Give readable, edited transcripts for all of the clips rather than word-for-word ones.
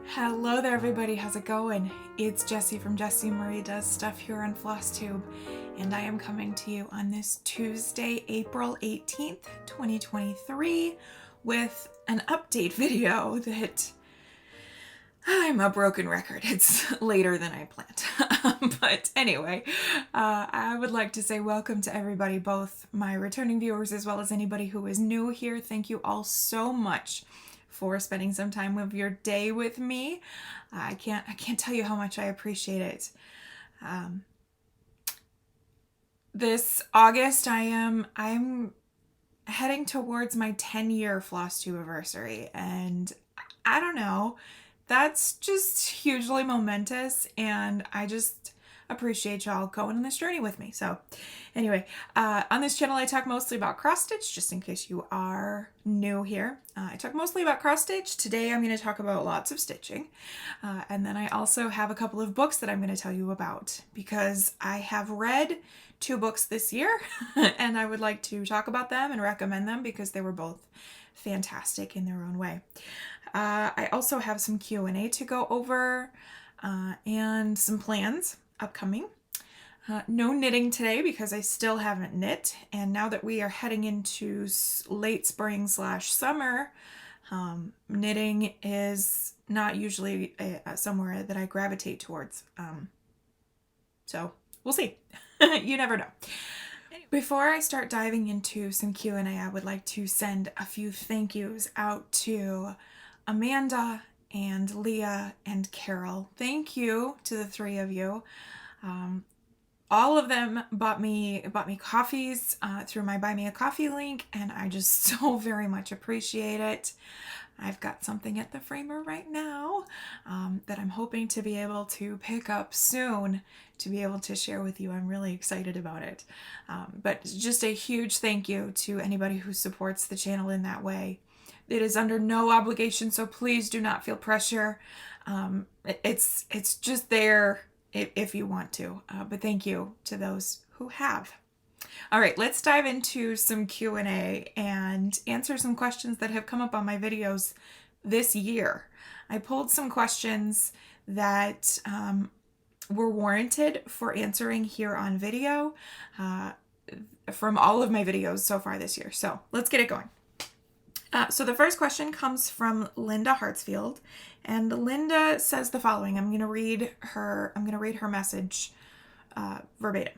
Hello there everybody, how's it going? It's Jessie from Jessie Marie Does Stuff here on FlossTube, and I am coming to you on this Tuesday, April 18th, 2023 with an update video that I'm a broken record. It's later than I planned. But anyway, I would like to say welcome to everybody, both my returning viewers as well as anybody who is new here. Thank you all so much for spending some time of your day with me. I can't tell you how much I appreciate it. This August I'm heading towards my 10-year FlossTube anniversary, and I don't know, that's just hugely momentous, and I just appreciate y'all going on this journey with me. So anyway, on this channel I talk mostly about cross stitch, just in case you are new here. I talk mostly about cross stitch. Today I'm going to talk about lots of stitching, and then I also have a couple of books that I'm going to tell you about, because I have read 2 books this year and I would like to talk about them and recommend them because they were both fantastic in their own way. I also have some Q&A to go over, and some plans upcoming. No knitting today because I still haven't knit, and now that we are heading into late spring / summer, knitting is not usually somewhere that I gravitate towards. So we'll see. You never know. Before I start diving into some Q&A, I would like to send a few thank yous out to Amanda and Leah and Carol. Thank you to the 3 of you. All of them bought me coffees through my Buy Me a Coffee link, and I just so very much appreciate it. I've got something at the framer right now that I'm hoping to be able to pick up soon to be able to share with you. I'm really excited about it. But just a huge thank you to anybody who supports the channel in that way. It is under no obligation, so please do not feel pressure. It's just there if you want to. But thank you to those who have. All right, let's dive into some Q&A and answer some questions that have come up on my videos this year. I pulled some questions that were warranted for answering here on video from all of my videos so far this year. So let's get it going. So the first question comes from Linda Hartsfield, and Linda says the following. I'm going to read her message verbatim.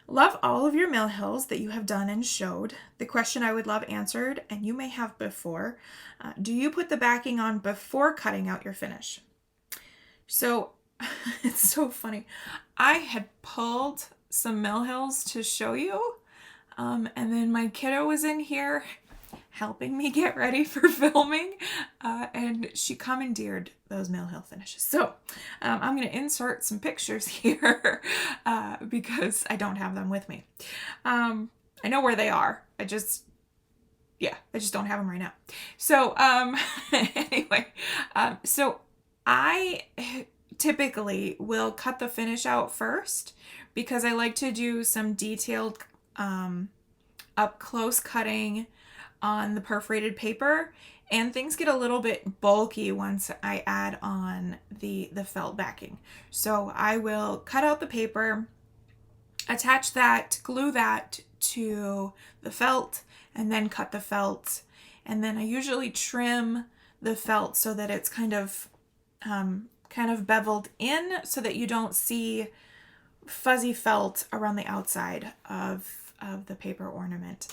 Love all of your mill hills that you have done and showed. The question I would love answered, and you may have before, do you put the backing on before cutting out your finish? So it's so funny. I had pulled some mill hills to show you, and then my kiddo was in here helping me get ready for filming, and she commandeered those mill hill finishes. So I'm going to insert some pictures here because I don't have them with me. I know where they are. I just don't have them right now. So anyway, so I typically will cut the finish out first because I like to do some detailed up close cutting on the perforated paper, and things get a little bit bulky once I add on the felt backing. So I will cut out the paper, attach that, glue that to the felt, and then cut the felt. And then I usually trim the felt so that it's kind of beveled in so that you don't see fuzzy felt around the outside of the paper ornament.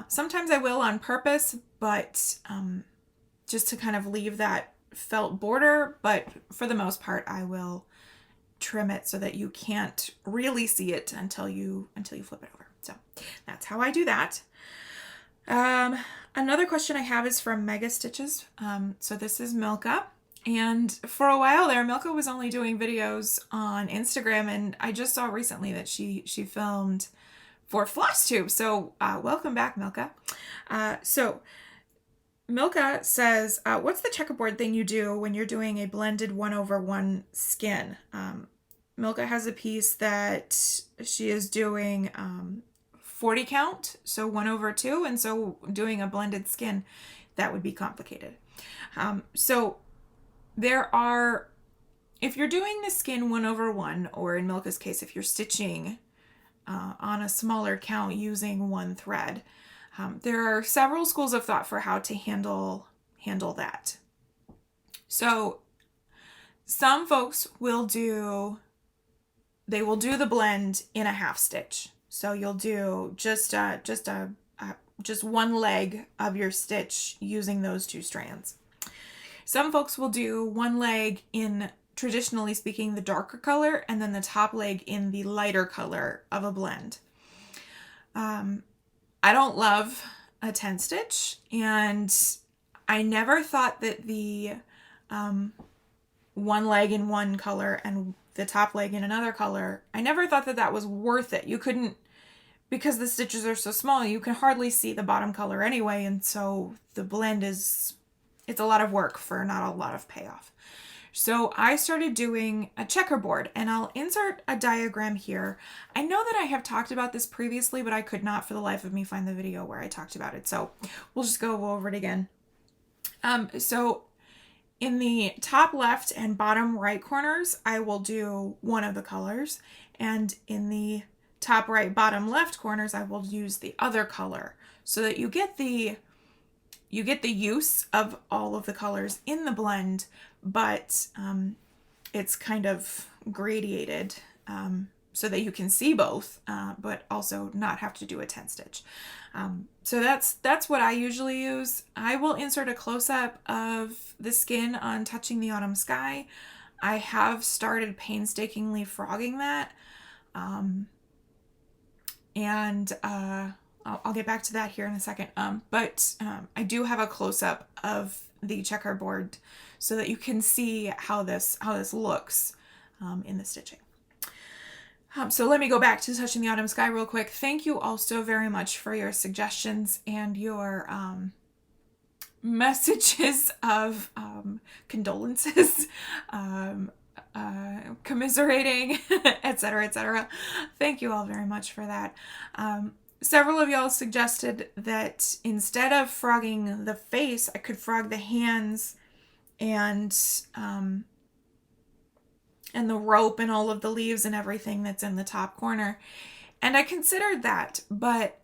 Sometimes I will on purpose, but just to kind of leave that felt border, but for the most part I will trim it so that you can't really see it until you flip it over. So that's how I do that. Another question I have is from Mega Stitches. So this is Milka, and for a while there Milka was only doing videos on Instagram, and I just saw recently that she filmed for FlossTube. So welcome back, Milka. So Milka says, what's the checkerboard thing you do when you're doing a blended 1/1 skin? Milka has a piece that she is doing 40 count, so 1/2, and so doing a blended skin, that would be complicated. So there are, if you're doing the skin 1/1, or in Milka's case, if you're stitching on a smaller count using one thread, there are several schools of thought for how to handle that. So some folks will do the blend in a half stitch. So you'll do just one leg of your stitch using those two strands. Some folks will do one leg in, traditionally speaking, the darker color, and then the top leg in the lighter color of a blend. I don't love a 10 stitch, and I never thought that the one leg in one color and the top leg in another color, I never thought that that was worth it. You couldn't, because the stitches are so small, you can hardly see the bottom color anyway, and so the blend it's a lot of work for not a lot of payoff. So I started doing a checkerboard, and I'll insert a diagram here. I know that I have talked about this previously, but I could not for the life of me find the video where I talked about it. So we'll just go over it again. So in the top left and bottom right corners, I will do one of the colors, and in the top right, bottom left corners, I will use the other color, so that you get the use of all of the colors in the blend, but it's kind of gradiated so that you can see both, but also not have to do a 10 stitch. So that's what I usually use. I will insert a close-up of the skin on Touching the Autumn Sky. I have started painstakingly frogging that, and I'll get back to that here in a second. But I do have a close-up of the checkerboard so that you can see how this looks in the stitching. So let me go back to Touching the Autumn Sky real quick. Thank you also very much for your suggestions and your messages of condolences, commiserating, etc., etc. Thank you all very much for that. Several of y'all suggested that instead of frogging the face, I could frog the hands and the rope and all of the leaves and everything that's in the top corner. And I considered that, but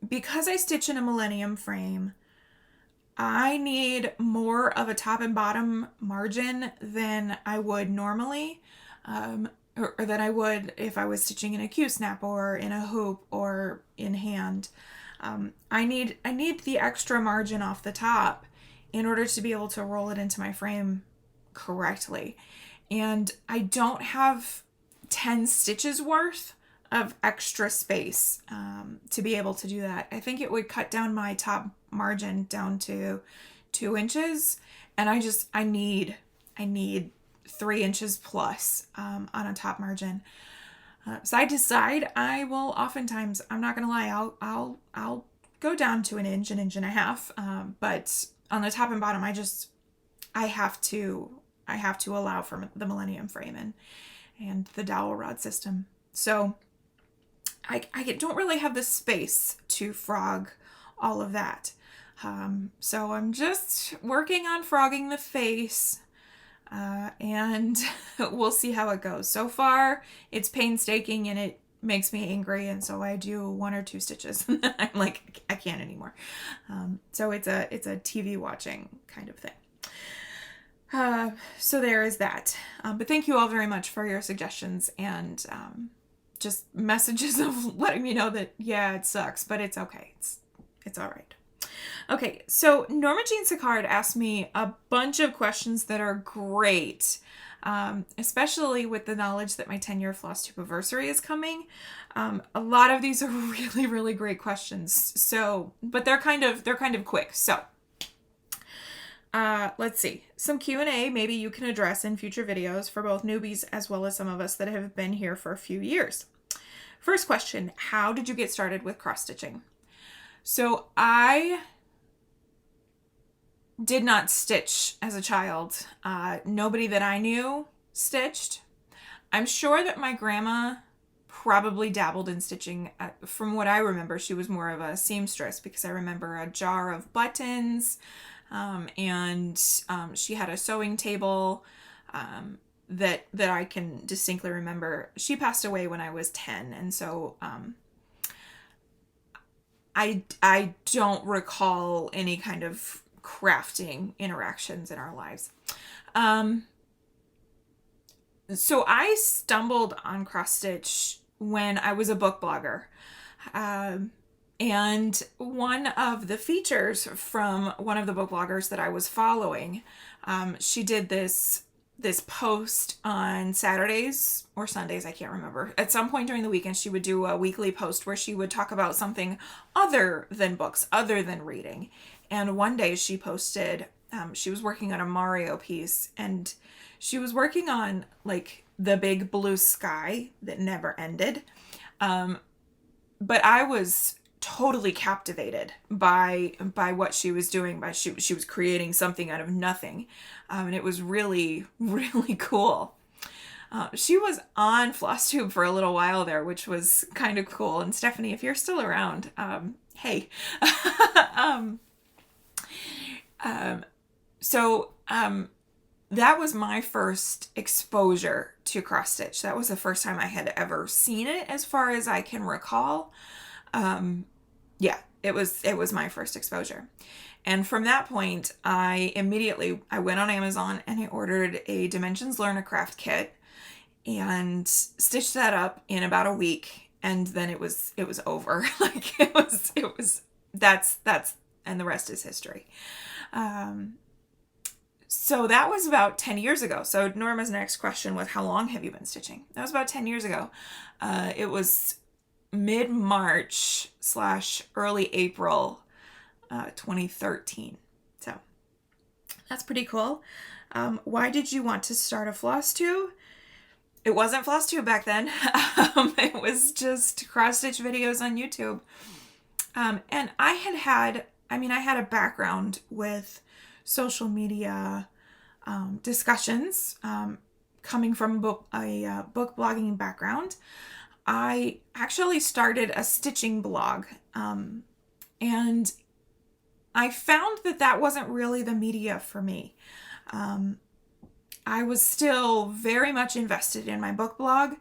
because I stitch in a Millennium frame, I need more of a top and bottom margin than I would normally, or than I would if I was stitching in a Q-snap or in a hoop or in hand. I need the extra margin off the top in order to be able to roll it into my frame correctly. And I don't have 10 stitches worth of extra space to be able to do that. I think it would cut down my top margin down to 2 inches, and I need 3 inches plus on a top margin. So I decide I will oftentimes, I'm not gonna lie, I'll go down to an inch and a half, but on the top and bottom, I have to allow for the Millennium frame and the dowel rod system. So I don't really have the space to frog all of that. So I'm just working on frogging the face, and we'll see how it goes. So far, it's painstaking and it makes me angry, and so I do 1 or 2 stitches and then I'm like, I can't anymore. So it's a TV watching kind of thing. So there is that. But thank you all very much for your suggestions and just messages of letting me know that, yeah, it sucks, but it's okay. It's all right. Okay, so Norma Jean Sicard asked me a bunch of questions that are great, especially with the knowledge that my 10-year FlossTube anniversary is coming. A lot of these are really, really great questions. So, but they're kind of quick. So, let's see. Some Q&A maybe you can address in future videos for both newbies as well as some of us that have been here for a few years. First question, how did you get started with cross-stitching? So I did not stitch as a child. Nobody that I knew stitched. I'm sure that my grandma probably dabbled in stitching. From what I remember, she was more of a seamstress because I remember a jar of buttons, She had a sewing table that I can distinctly remember. She passed away when I was 10, and so I don't recall any kind of crafting interactions in our lives. So I stumbled on cross stitch when I was a book blogger. And one of the features from one of the book bloggers that I was following, she did this post on Saturdays or Sundays, I can't remember. At some point during the weekend, she would do a weekly post where she would talk about something other than books, other than reading. And one day she posted, she was working on a Mario piece, and she was working on like the big blue sky that never ended. But I was totally captivated by what she was doing. She was creating something out of nothing, and it was really, really cool. She was on FlossTube for a little while there, which was kind of cool. And Stephanie, if you're still around, hey. That was my first exposure to cross stitch. That was the first time I had ever seen it, as far as I can recall. It was my first exposure. And from that point, I went on Amazon and I ordered a Dimensions Learn a Craft kit and stitched that up in about a week. And then it was over. Like it was, that's, and the rest is history. So that was about 10 years ago. So Norma's next question was, how long have you been stitching? That was about 10 years ago. It was mid-March / early April 2013. So that's pretty cool. Why did you want to start a FlossTube? It wasn't FlossTube back then. It was just cross-stitch videos on YouTube. And I had a background with social media discussions, coming from a book blogging background. I actually started a stitching blog, and I found that wasn't really the media for me. I was still very much invested in my book blog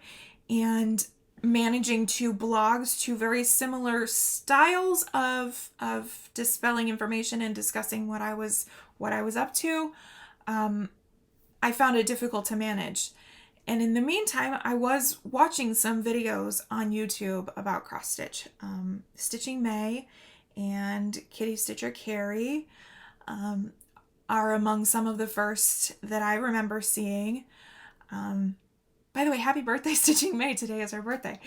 and managing two blogs, two very similar styles of dispelling information and discussing what I was up to. I found it difficult to manage. And in the meantime, I was watching some videos on YouTube about cross stitch. Stitching May and Kitty Stitcher Carrie are among some of the first that I remember seeing. By the way, happy birthday, Stitching May. Today is her birthday.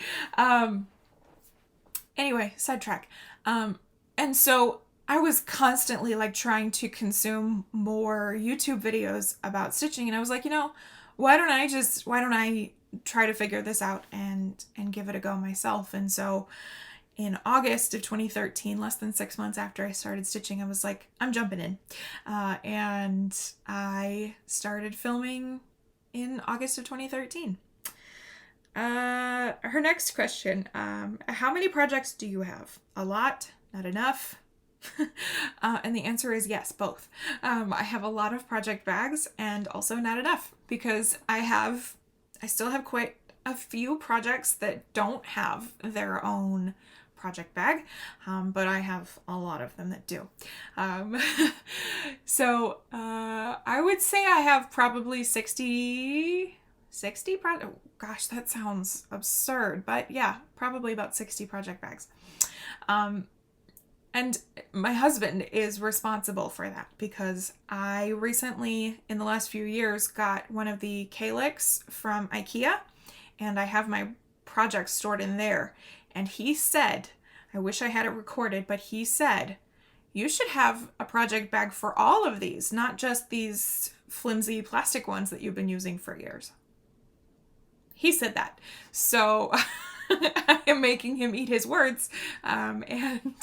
Anyway, sidetrack. And so I was constantly like trying to consume more YouTube videos about stitching. And I was like, why don't I try to figure this out and give it a go myself? And so in August of 2013, less than 6 months after I started stitching, I was like, I'm jumping in. And I started filming in August of 2013. Her next question, how many projects do you have? A lot? Not enough? And the answer is yes, both. I have a lot of project bags and also not enough, because I still have quite a few projects that don't have their own project bag, but I have a lot of them that do. So I would say I have probably 60 projects. Gosh, that sounds absurd, but yeah, probably about 60 project bags. And my husband is responsible for that, because I recently, in the last few years, got one of the K-Licks from IKEA, and I have my projects stored in there. And he said, I wish I had it recorded, but he said, you should have a project bag for all of these, not just these flimsy plastic ones that you've been using for years. He said that. So I am making him eat his words. And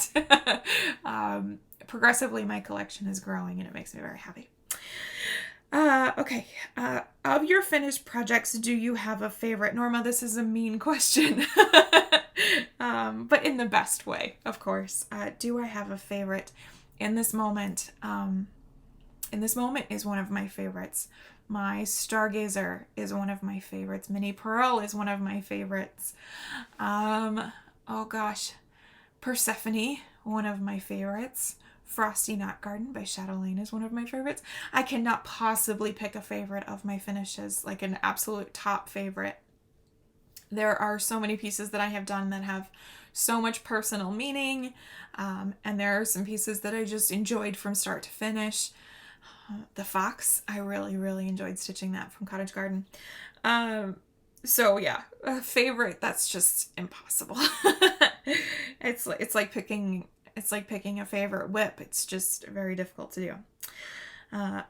progressively my collection is growing, and it makes me very happy. Okay. Of your finished projects, do you have a favorite? Norma, this is a mean question. But in the best way, of course. Do I have a favorite in this moment? In This Moment is one of my favorites. My Stargazer is one of my favorites. Mini Pearl is one of my favorites. Oh gosh, Persephone, one of my favorites. Frosty Knot Garden by Chatelaine is one of my favorites. I cannot possibly pick a favorite of my finishes, like an absolute top favorite. There are so many pieces that I have done that have so much personal meaning, and there are some pieces that I just enjoyed from start to finish. The Fox, I really, really enjoyed stitching that from Cottage Garden. So yeah, a favorite, that's just impossible. It's like picking a favorite whip. It's just very difficult to do.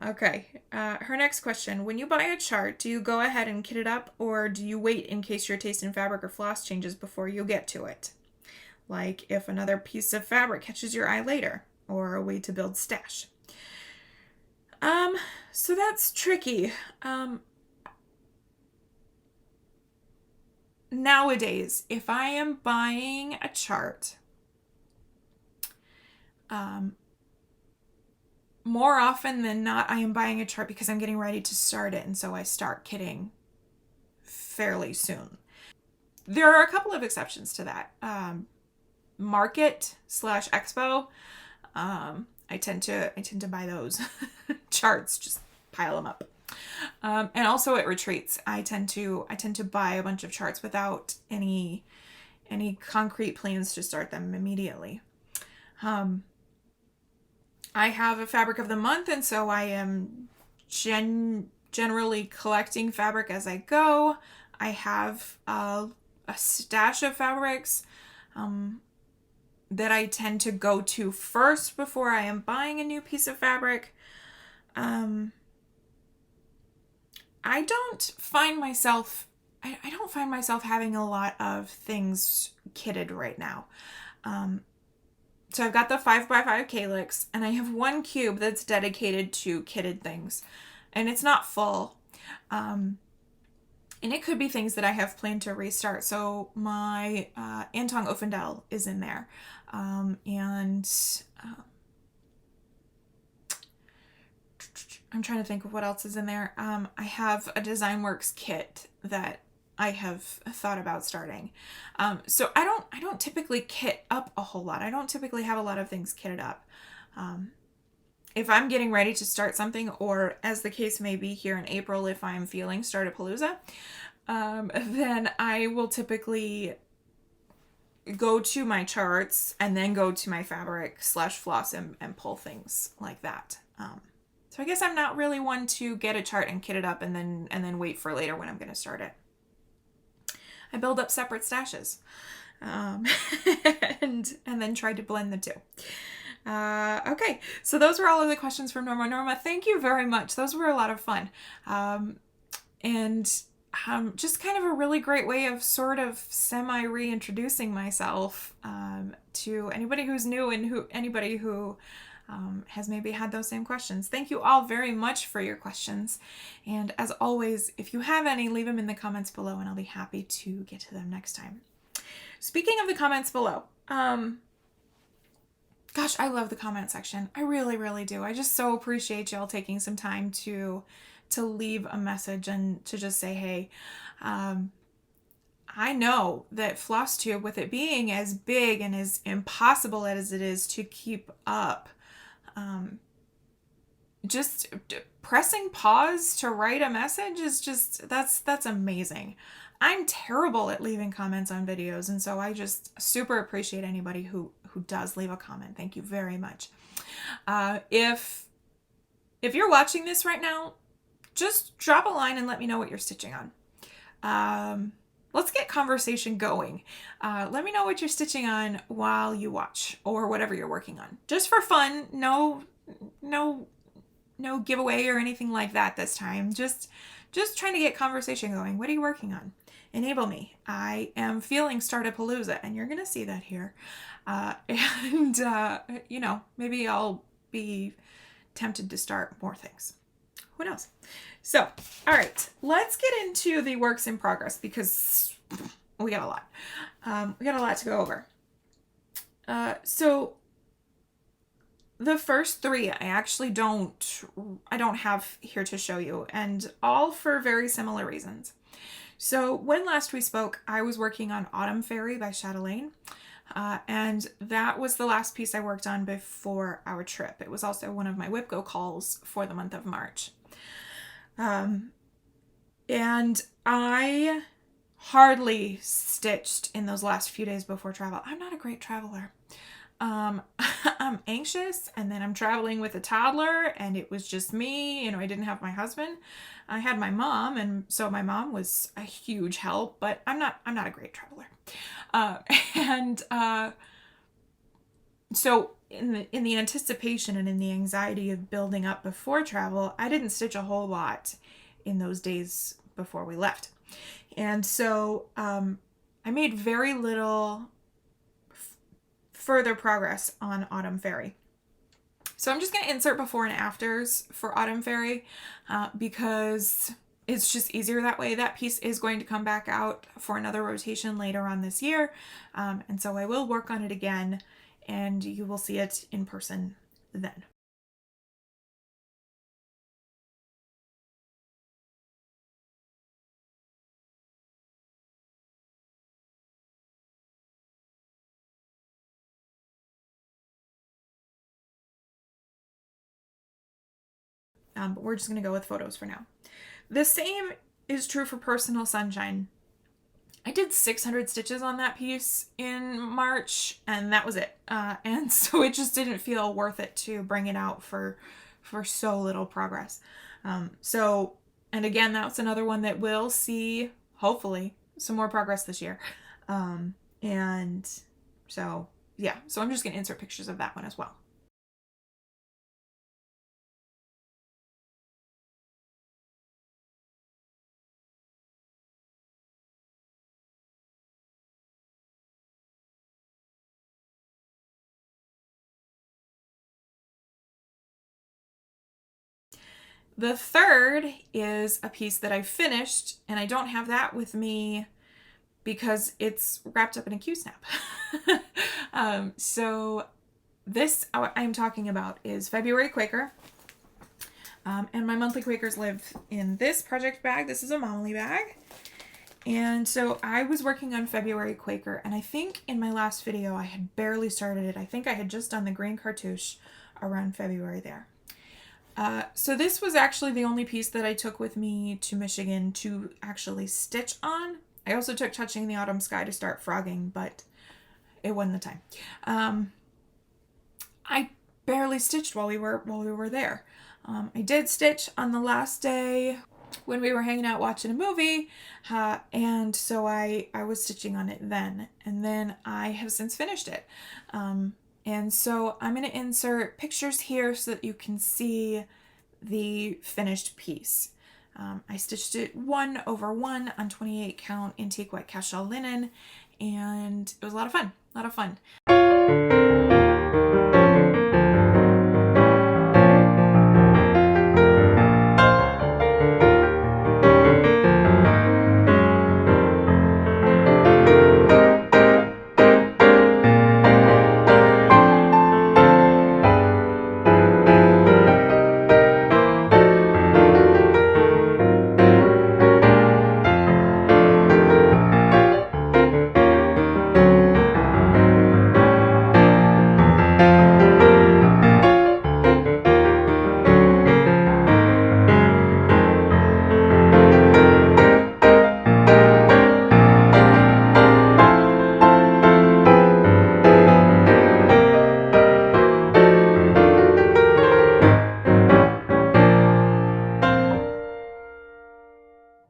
Okay. Her next question: when you buy a chart, do you go ahead and kit it up, or do you wait in case your taste in fabric or floss changes before you get to it? Like if another piece of fabric catches your eye later, or a way to build stash. So that's tricky. Nowadays, if I am buying a chart, more often than not, I am buying a chart because I'm getting ready to start it, and so I start kitting fairly soon. There are a couple of exceptions to that. Market/Expo, I tend to buy those charts, just pile them up. And also at retreats, I tend to buy a bunch of charts without any concrete plans to start them immediately. I have a fabric of the month, and so I am generally collecting fabric as I go. I have a stash of fabrics that I tend to go to first before I am buying a new piece of fabric. I don't find myself having a lot of things kitted right now. So I've got the 5x5 calyx, and I have one cube that's dedicated to kitted things, and it's not full. And it could be things that I have planned to restart. So my Anton Offendel is in there. And I'm trying to think of what else is in there. I have a DesignWorks kit that I have thought about starting. So I don't typically kit up a whole lot. I don't typically have a lot of things kitted up. If I'm getting ready to start something, or as the case may be here in April, if I'm feeling Startapalooza, then I will typically go to my charts and then go to my fabric/floss and pull things like that. So I guess I'm not really one to get a chart and kit it up and then wait for later when I'm going to start it. I build up separate stashes, and then try to blend the two. Okay, so those were all of the questions from Norma. Norma, thank you very much. Those were a lot of fun. And just kind of a really great way of sort of semi-reintroducing myself to anybody who's new and anybody who has maybe had those same questions. Thank you all very much for your questions. And as always, if you have any, leave them in the comments below and I'll be happy to get to them next time. Speaking of the comments below, gosh, I love the comment section. I really, really do. I just so appreciate y'all taking some time to leave a message and to just say, hey, I know that FlossTube, with it being as big and as impossible as it is to keep up, just pressing pause to write a message is just, that's amazing. I'm terrible at leaving comments on videos, and so I just super appreciate anybody who does leave a comment. Thank you very much. If you're watching this right now, just drop a line and let me know what you're stitching on. Let's get conversation going. Let me know what you're stitching on while you watch, or whatever you're working on. Just for fun, no giveaway or anything like that this time. Just trying to get conversation going. What are you working on? Enable me. I am feeling Startapalooza, and you're gonna see that here. You know, maybe I'll be tempted to start more things. Who knows? So, all right, let's get into the works in progress because we got a lot. We got a lot to go over. So The first three I don't have here to show you, and all for very similar reasons. So when last we spoke, I was working on Autumn Fairy by Chatelaine, and that was the last piece I worked on before our trip. It was also one of my WIPGO calls for the month of March. And I hardly stitched in those last few days before travel. I'm not a great traveler. I'm anxious, and then I'm traveling with a toddler, and it was just me. You know, I didn't have my husband. I had my mom, and so my mom was a huge help, but I'm not a great traveler. So in the anticipation and in the anxiety of building up before travel, I didn't stitch a whole lot in those days before we left. And so I made very little further progress on Autumn Fairy. So I'm just going to insert before and afters for Autumn Fairy because it's just easier that way. That piece is going to come back out for another rotation later on this year. And so I will work on it again, and you will see it in person then. But we're just going to go with photos for now. The same is true for Personal Sunshine. I did 600 stitches on that piece in March, and that was it. And so it just didn't feel worth it to bring it out for so little progress. And again, that's another one that will see, hopefully, some more progress this year. And so, yeah, so I'm just going to insert pictures of that one as well. The third is a piece that I finished, and I don't have that with me because it's wrapped up in a Q-snap. So this I'm talking about is February Quaker. And my monthly Quakers live in this project bag. This is a Momly bag. And so I was working on February Quaker, and I think in my last video I had barely started it. I think I had just done the green cartouche around February there. So this was actually the only piece that I took with me to Michigan to actually stitch on. I also took Touching the Autumn Sky to start frogging, but it wasn't the time. I barely stitched while we were there. I did stitch on the last day when we were hanging out watching a movie, and so I was stitching on it then, and then I have since finished it. And so I'm going to insert pictures here so that you can see the finished piece. I stitched it 1/1 on 28 count antique white cashel linen, and it was a lot of fun.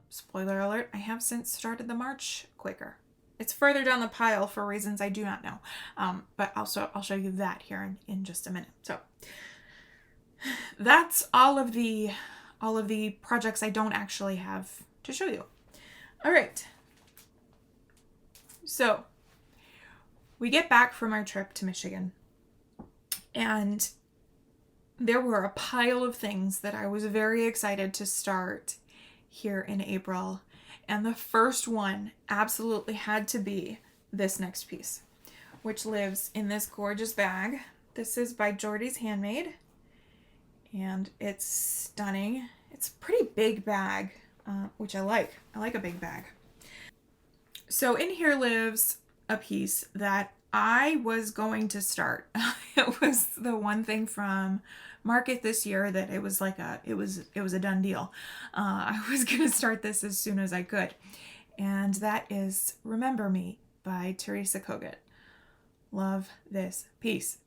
Spoiler alert, I have since started the March Quaker. It's further down the pile for reasons I do not know, but I'll show you that here in just a minute. So that's all of the projects I don't actually have to show you. All right, so we get back from our trip to Michigan, and there were a pile of things that I was very excited to start here in April, and the first one absolutely had to be this next piece, which lives in this gorgeous bag This is by Jordy's Handmade, and it's stunning. It's a pretty big bag, which I like. I like a big bag. So in here lives a piece that I was going to start. It was the one thing from market this year that it was like it was a done deal. I was gonna start this as soon as I could, and that is Remember Me by Teresa Kogut. Love this piece.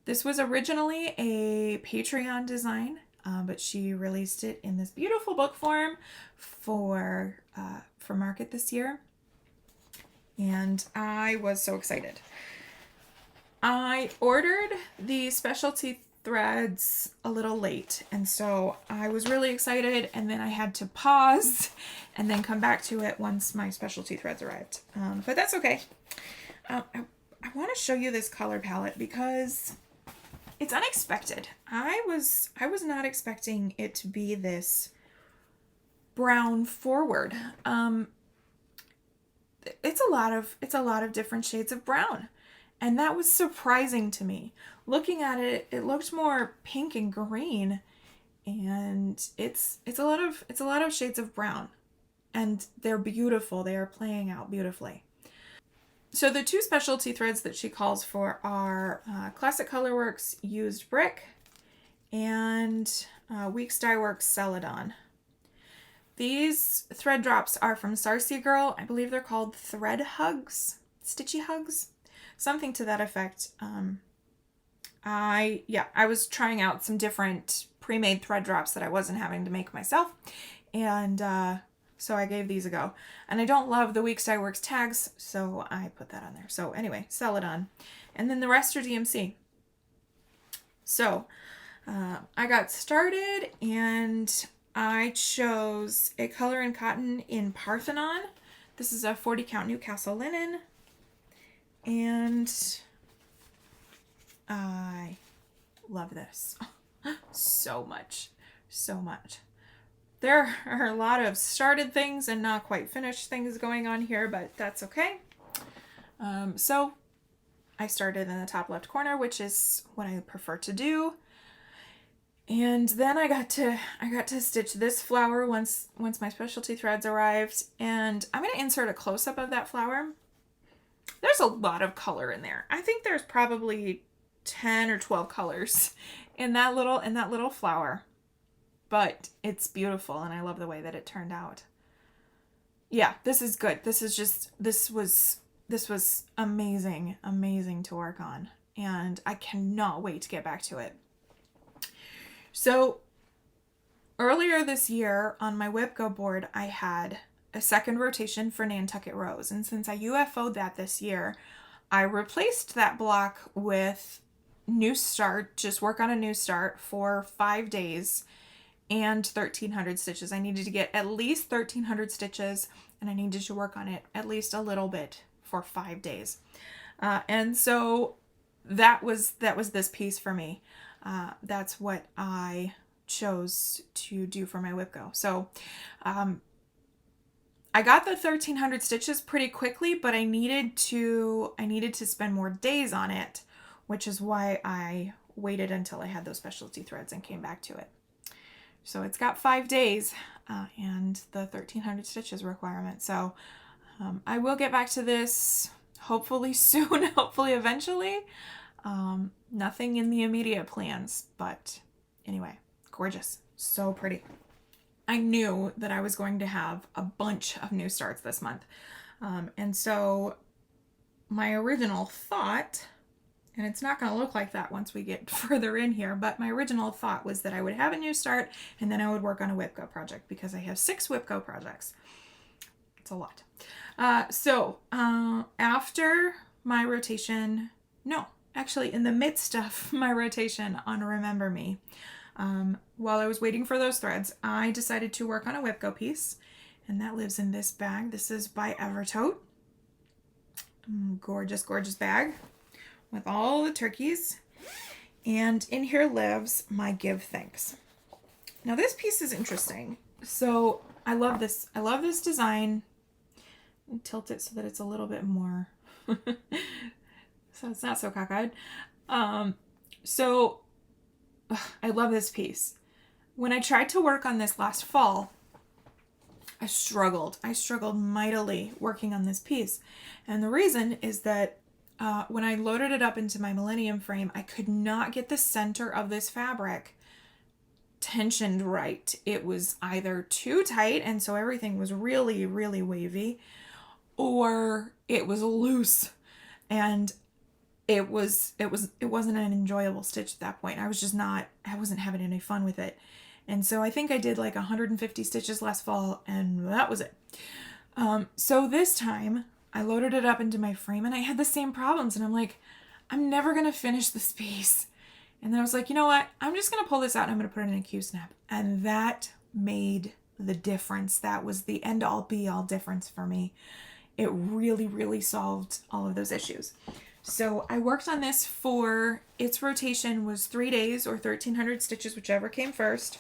This was originally a Patreon design, but she released it in this beautiful book form for market this year, and I was so excited. I ordered the specialty threads a little late, and so I was really excited, and then I had to pause and then come back to it once my specialty threads arrived. But that's okay. I want to show you this color palette because it's unexpected. I was not expecting it to be this brown forward. It's a lot of different shades of brown, and that was surprising to me. Looking at it, it looked more pink and green, and it's a lot of shades of brown, and they're beautiful. They are playing out beautifully. So the two specialty threads that she calls for are Classic Colorworks Used Brick and Weeks Dye Works Celadon. These thread drops are from Sarcy Girl. I believe they're called Thread Hugs, Stitchy Hugs, something to that effect. I was trying out some different pre-made thread drops that I wasn't having to make myself, and so I gave these a go. And I don't love the Weeks Dye Works tags, so I put that on there. So anyway, Celadon. And then the rest are DMC. So I got started, and I chose a color and cotton in Parthenon. This is a 40 count Newcastle linen. And I love this so much, so much. There are a lot of started things and not quite finished things going on here, but that's okay. So I started in the top left corner, which is what I prefer to do. And then I got to stitch this flower once my specialty threads arrived, and I'm going to insert a close-up of that flower. There's a lot of color in there. I think there's probably 10 or 12 colors in that little flower. But it's beautiful, and I love the way that it turned out. Yeah, this is good. This was amazing to work on, and I cannot wait to get back to it. So earlier this year on my Whipco board, I had a second rotation for Nantucket Rose, and since I UFO'd that this year, I replaced that block with New Start, just work on a New Start for 5 days and 1,300 stitches. I needed to get at least 1,300 stitches, and I needed to work on it at least a little bit for 5 days. And so that was this piece for me. That's what I chose to do for my Whipco. So I got the 1,300 stitches pretty quickly, but I needed to spend more days on it, which is why I waited until I had those specialty threads and came back to it. So it's got 5 days and the 1,300 stitches requirement. So I will get back to this hopefully soon, hopefully eventually. Nothing in the immediate plans, but anyway, gorgeous. So pretty. I knew that I was going to have a bunch of new starts this month. And so my original thought, and it's not going to look like that once we get further in here, but my original thought was that I would have a new start and then I would work on a Whipco project because I have 6 Whipco projects. It's a lot. So after my rotation, no, actually in the midst of my rotation on Remember Me, while I was waiting for those threads, I decided to work on a Whipco piece, and that lives in this bag. This is by Evertote. Gorgeous, gorgeous bag with all the turkeys. And in here lives my Give Thanks. Now this piece is interesting. So I love this. I love this design. Tilt it so that it's a little bit more, so it's not so cockeyed. So I love this piece. When I tried to work on this last fall, I struggled. I struggled mightily working on this piece. And the reason is that when I loaded it up into my Millennium frame, I could not get the center of this fabric tensioned right. It was either too tight, and so everything was really, really wavy, or it was loose, and it wasn't an enjoyable stitch at that point. I wasn't having any fun with it. And so I think I did like 150 stitches last fall, and that was it. So this time I loaded it up into my frame, and I had the same problems, and I'm like, I'm never gonna finish this piece. And then I was like, you know what? I'm just gonna pull this out and I'm gonna put it in a Q-snap. And that made the difference. That was the end all be all difference for me. It really, really solved all of those issues. So I worked on this for, its rotation was 3 days or 1,300 stitches, whichever came first.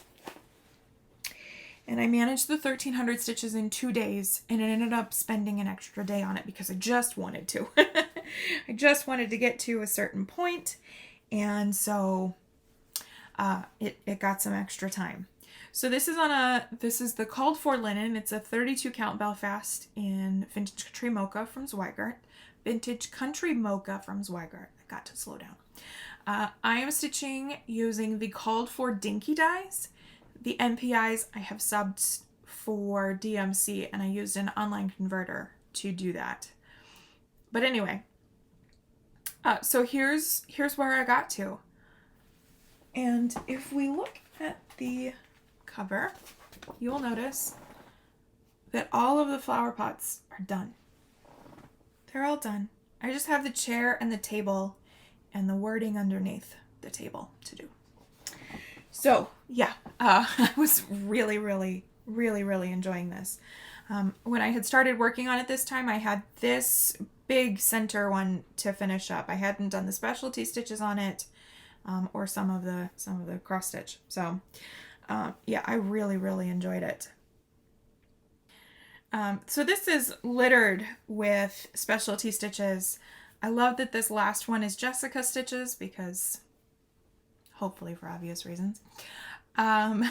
And I managed the 1,300 stitches in 2 days, and I ended up spending an extra day on it because I just wanted to. I just wanted to get to a certain point, and so it got some extra time. So this is the called for linen. It's a 32 count Belfast in Vintage Country Mocha from Zweigart. Vintage Country Mocha from Zweigart. I got to slow down. I am stitching using the called for dinky dies. The NPIs I have subbed for DMC, and I used an online converter to do that. But anyway, so here's where I got to. And if we look at the cover, you will notice that all of the flower pots are done. They're all done. I just have the chair and the table and the wording underneath the table to do. So yeah, I was really, really, really, really enjoying this. When I had started working on it this time, I had this big center one to finish up. I hadn't done the specialty stitches on it, or some of the cross stitch. So yeah, I really, really enjoyed it. So this is littered with specialty stitches. I love that this last one is Jessica stitches because hopefully for obvious reasons. And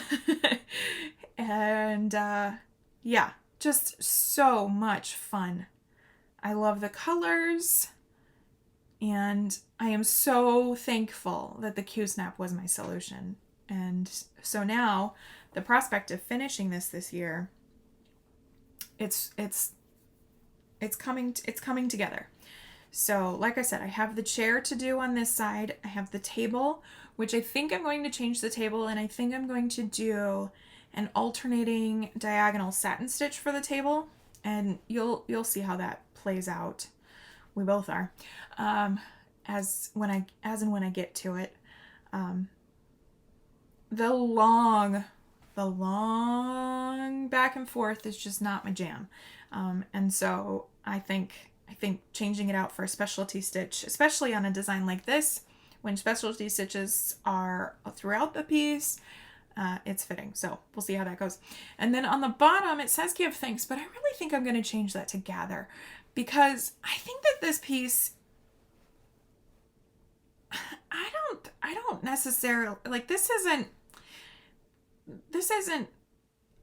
yeah, just so much fun. I love the colors, and I am so thankful that the Q-snap was my solution. And so now the prospect of finishing this year, it's coming together. So like I said, I have the chair to do on this side. I have the table, which I think I'm going to change the table, and I think I'm going to do an alternating diagonal satin stitch for the table, and you'll see how that plays out. We both are. As and when I get to it. The long back and forth is just not my jam. And so I think changing it out for a specialty stitch, especially on a design like this, when specialty stitches are throughout the piece, it's fitting. So we'll see how that goes. And then on the bottom, it says give thanks, but I really think I'm going to change that to gather, because I think that this piece, I don't necessarily, like, this isn't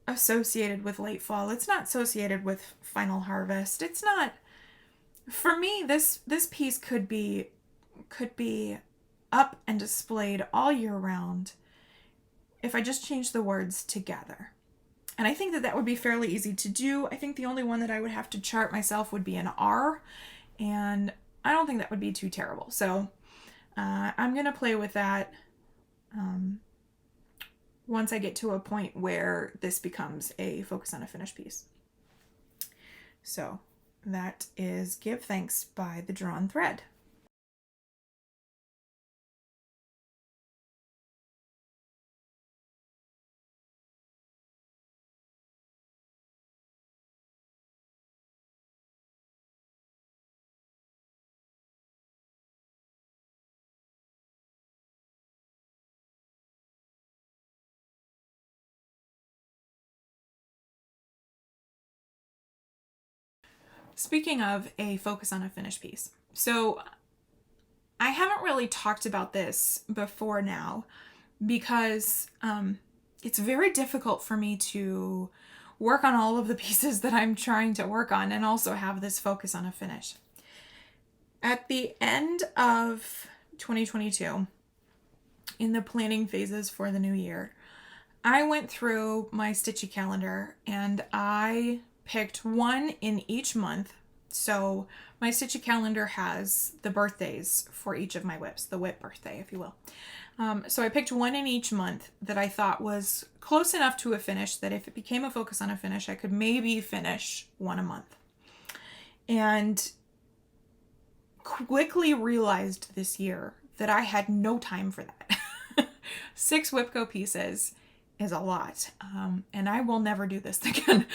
associated with late fall. It's not associated with final harvest. It's not, for me, this piece could be up and displayed all year round if I just changed the words to gather. And I think that would be fairly easy to do. I think the only one that I would have to chart myself would be an R, and I don't think that would be too terrible. So I'm going to play with that once I get to a point where this becomes a focus on a finished piece. So that is Give Thanks by The Drawn Thread. Speaking of a focus on a finished piece, so I haven't really talked about this before now because it's very difficult for me to work on all of the pieces that I'm trying to work on and also have this focus on a finish. At the end of 2022, in the planning phases for the new year, I went through my Stitchy calendar and I picked one in each month. So my Stitchy calendar has the birthdays for each of my whips, the whip birthday, if you will. So I picked one in each month that I thought was close enough to a finish that if it became a focus on a finish, I could maybe finish one a month. And quickly realized this year that I had no time for that. 6 Whipco pieces is a lot. And I will never do this again.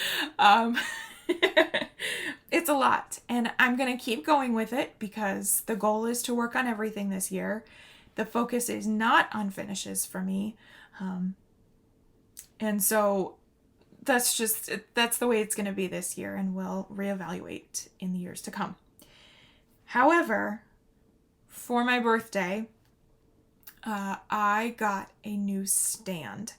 It's a lot. And I'm going to keep going with it because the goal is to work on everything this year. The focus is not on finishes for me. And so that's the way it's going to be this year, and we'll reevaluate in the years to come. However, for my birthday, I got a new stand.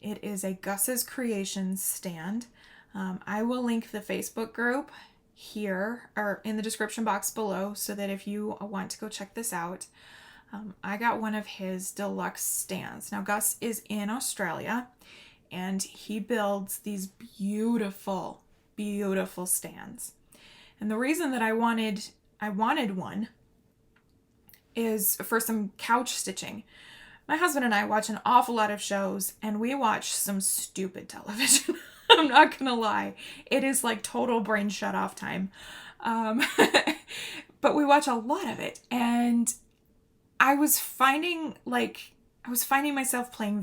It is a Gus's Creations stand. I will link the Facebook group here or in the description box below so that if you want to go check this out. I got one of his deluxe stands. Now, Gus is in Australia and he builds these beautiful, beautiful stands. And the reason that I wanted one is for some couch stitching. My husband and I watch an awful lot of shows and we watch some stupid television. I'm not gonna lie. It is like total brain shut off time. But we watch a lot of it, and I was finding myself playing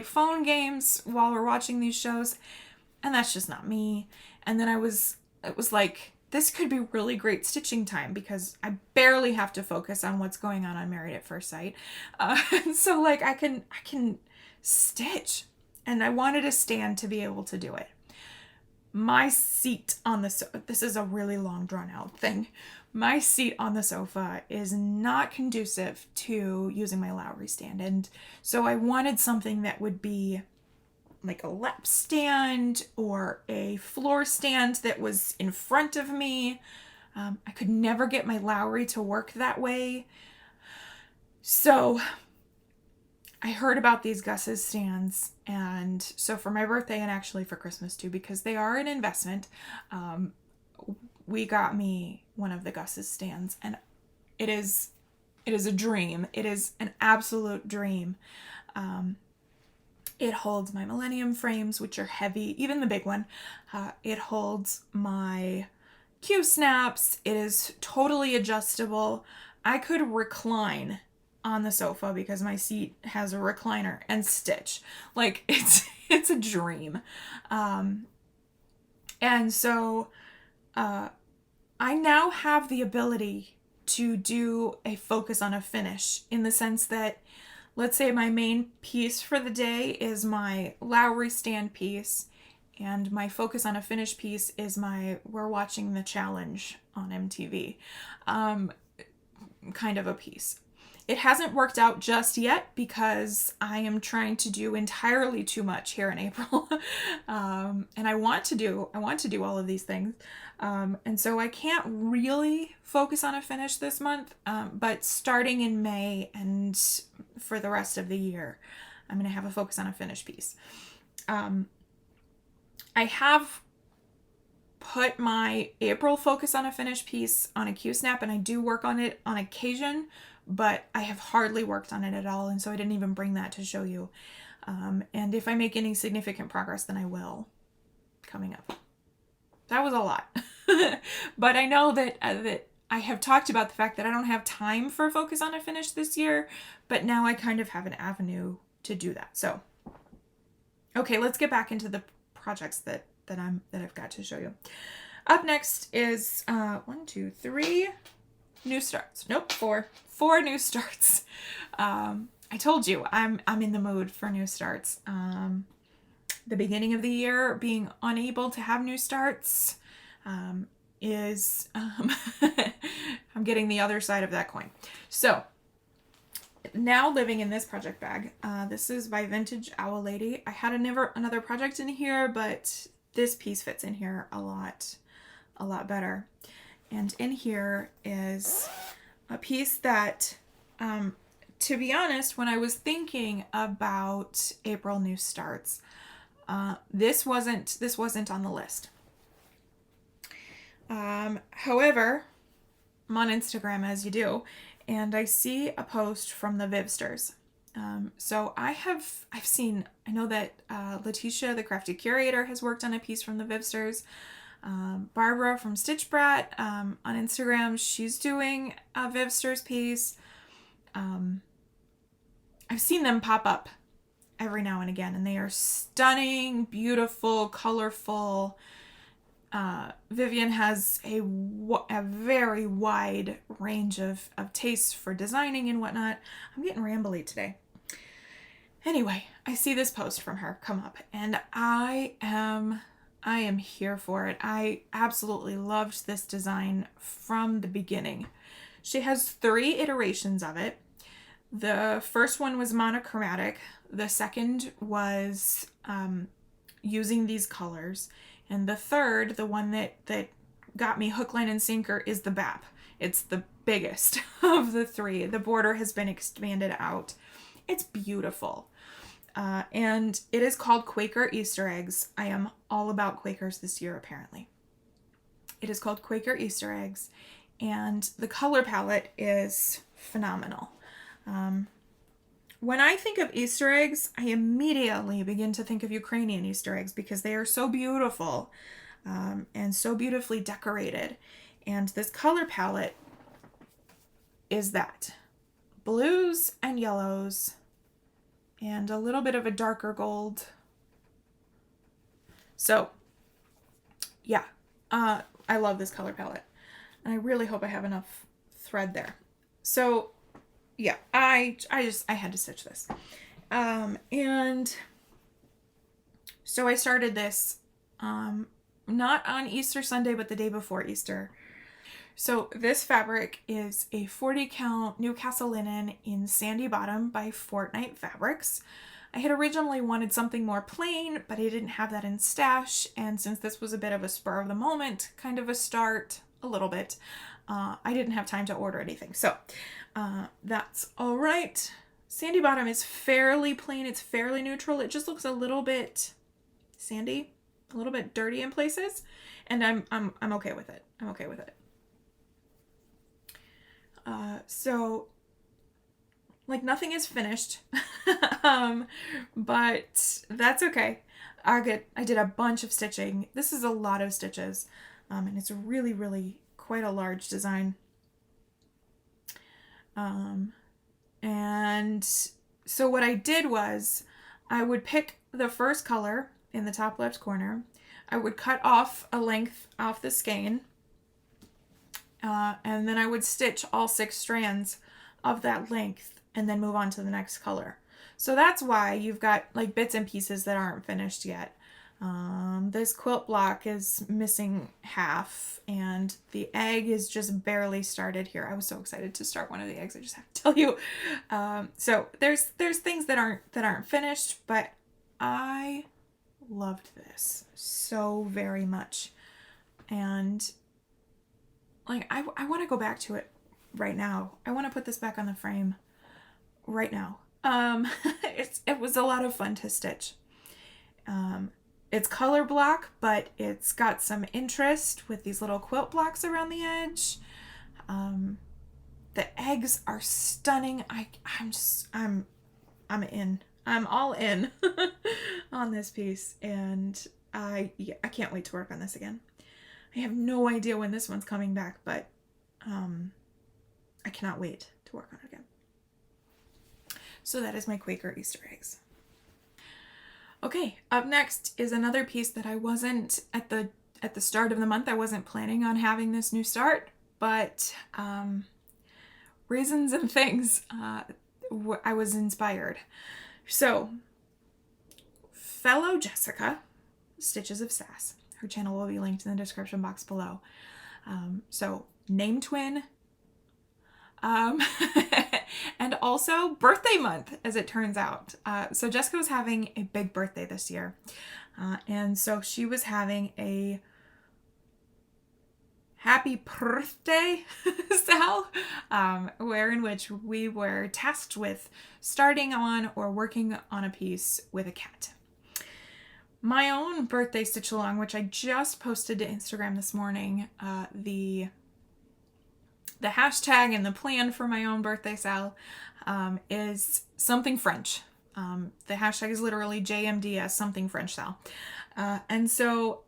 phone games while we're watching these shows, and that's just not me. And then it was like, this could be really great stitching time because I barely have to focus on what's going on Married at First Sight. So like I can stitch, and I wanted a stand to be able to do it. My seat on this is a really long drawn out thing. My seat on the sofa is not conducive to using my Lavery stand. And so I wanted something that would be like a lap stand or a floor stand that was in front of me. I could never get my Lavery to work that way. So I heard about these Gus's stands, and so for my birthday and actually for Christmas too, because they are an investment, we got me one of the Gus's stands, and it is a dream. It is an absolute dream. It holds my Millennium frames, which are heavy, even the big one. It holds my Q-snaps. It is totally adjustable. I could recline on the sofa because my seat has a recliner and stitch. Like, it's a dream. And so I now have the ability to do a focus on a finish, in the sense that, let's say my main piece for the day is my Lavery stand piece, and my focus on a finish piece is We're Watching the Challenge on MTV kind of a piece. It hasn't worked out just yet because I am trying to do entirely too much here in April. And I want to do all of these things. And so I can't really focus on a finish this month, but starting in May and for the rest of the year, I'm going to have a focus on a finish piece. I have put my April focus on a finish piece on a Q-snap, and I do work on it on occasion, but I have hardly worked on it at all, and so I didn't even bring that to show you. And if I make any significant progress, then I will, coming up. That was a lot. But I know that I have talked about the fact that I don't have time for focus on a finish this year, but now I kind of have an avenue to do that. So, okay, let's get back into the projects that I've got to show you. Up next is 3 new starts. Nope, 4 new starts. I told you I'm in the mood for new starts. The beginning of the year, being unable to have new starts is I'm getting the other side of that coin. So now living in this project bag. This is by Vintage Owl Lady. I had another project in here, but this piece fits in here a lot better. And in here is a piece that, to be honest, when I was thinking about April new starts, this wasn't on the list. However, I'm on Instagram, as you do, and I see a post from the Vivsters. So I've seen, I know that Letitia, the Crafty Curator, has worked on a piece from the Vivsters. Barbara from Stitch Brat on Instagram, she's doing a Vivsters piece. I've seen them pop up every now and again, and they are stunning, beautiful, colorful. Vivian has a very wide range of tastes for designing and whatnot. I'm getting rambly today. Anyway, I see this post from her come up, and I am here for it. I absolutely loved this design from the beginning. She has 3 iterations of it. The first one was monochromatic. The second was using these colors. And the third, the one that got me hook, line, and sinker, is the BAP. It's the biggest of the 3. The border has been expanded out. It's beautiful. And it is called Quaker Easter Eggs. I am all about Quakers this year, apparently. It is called Quaker Easter Eggs. And the color palette is phenomenal. When I think of Easter eggs, I immediately begin to think of Ukrainian Easter eggs because they are so beautiful and so beautifully decorated. And this color palette is that. Blues and yellows and a little bit of a darker gold. So, yeah, I love this color palette. And I really hope I have enough thread there. So, yeah, I had to stitch this. And so I started this, not on Easter Sunday, but the day before Easter. So this fabric is a 40 count Newcastle linen in Sandy Bottom by Fortnite Fabrics. I had originally wanted something more plain, but I didn't have that in stash. And since this was a bit of a spur of the moment, kind of a start, a little bit, I didn't have time to order anything. So that's all right. Sandy Bottom is fairly plain. It's fairly neutral. It just looks a little bit sandy, a little bit dirty in places, and I'm okay with it. I'm okay with it. So like nothing is finished, but that's okay. I did a bunch of stitching. This is a lot of stitches, and it's really, really quite a large design. And so what I did was I would pick the first color in the top left corner. I would cut off a length off the skein, and then I would stitch all 6 strands of that length and then move on to the next color. So that's why you've got like bits and pieces that aren't finished yet. This quilt block is missing half, and the egg is just barely started here. I was so excited to start one of the eggs, I just have to tell you. So there's things that aren't finished, but I loved this so very much. And like I want to go back to it right now. I want to put this back on the frame right now. It was a lot of fun to stitch. It's color block, but it's got some interest with these little quilt blocks around the edge. The eggs are stunning. I'm in. I'm all in on this piece, and I can't wait to work on this again. I have no idea when this one's coming back, but I cannot wait to work on it again. So that is my Quaker Easter eggs. Okay, up next is another piece that I wasn't at the start of the month. I wasn't planning on having this new start, but reasons and things, I was inspired. So, fellow Jessica, Stitches of Sass, her channel will be linked in the description box below. So, name twin, Um, and also birthday month, as it turns out. So Jessica was having a big birthday this year. And so she was having a happy birthday Sal, where in which we were tasked with starting on or working on a piece with a cat. My own birthday stitch along, which I just posted to Instagram this morning, the hashtag and the plan for my own birthday Sal is something French. The hashtag is literally JMDS, something French Sal. And so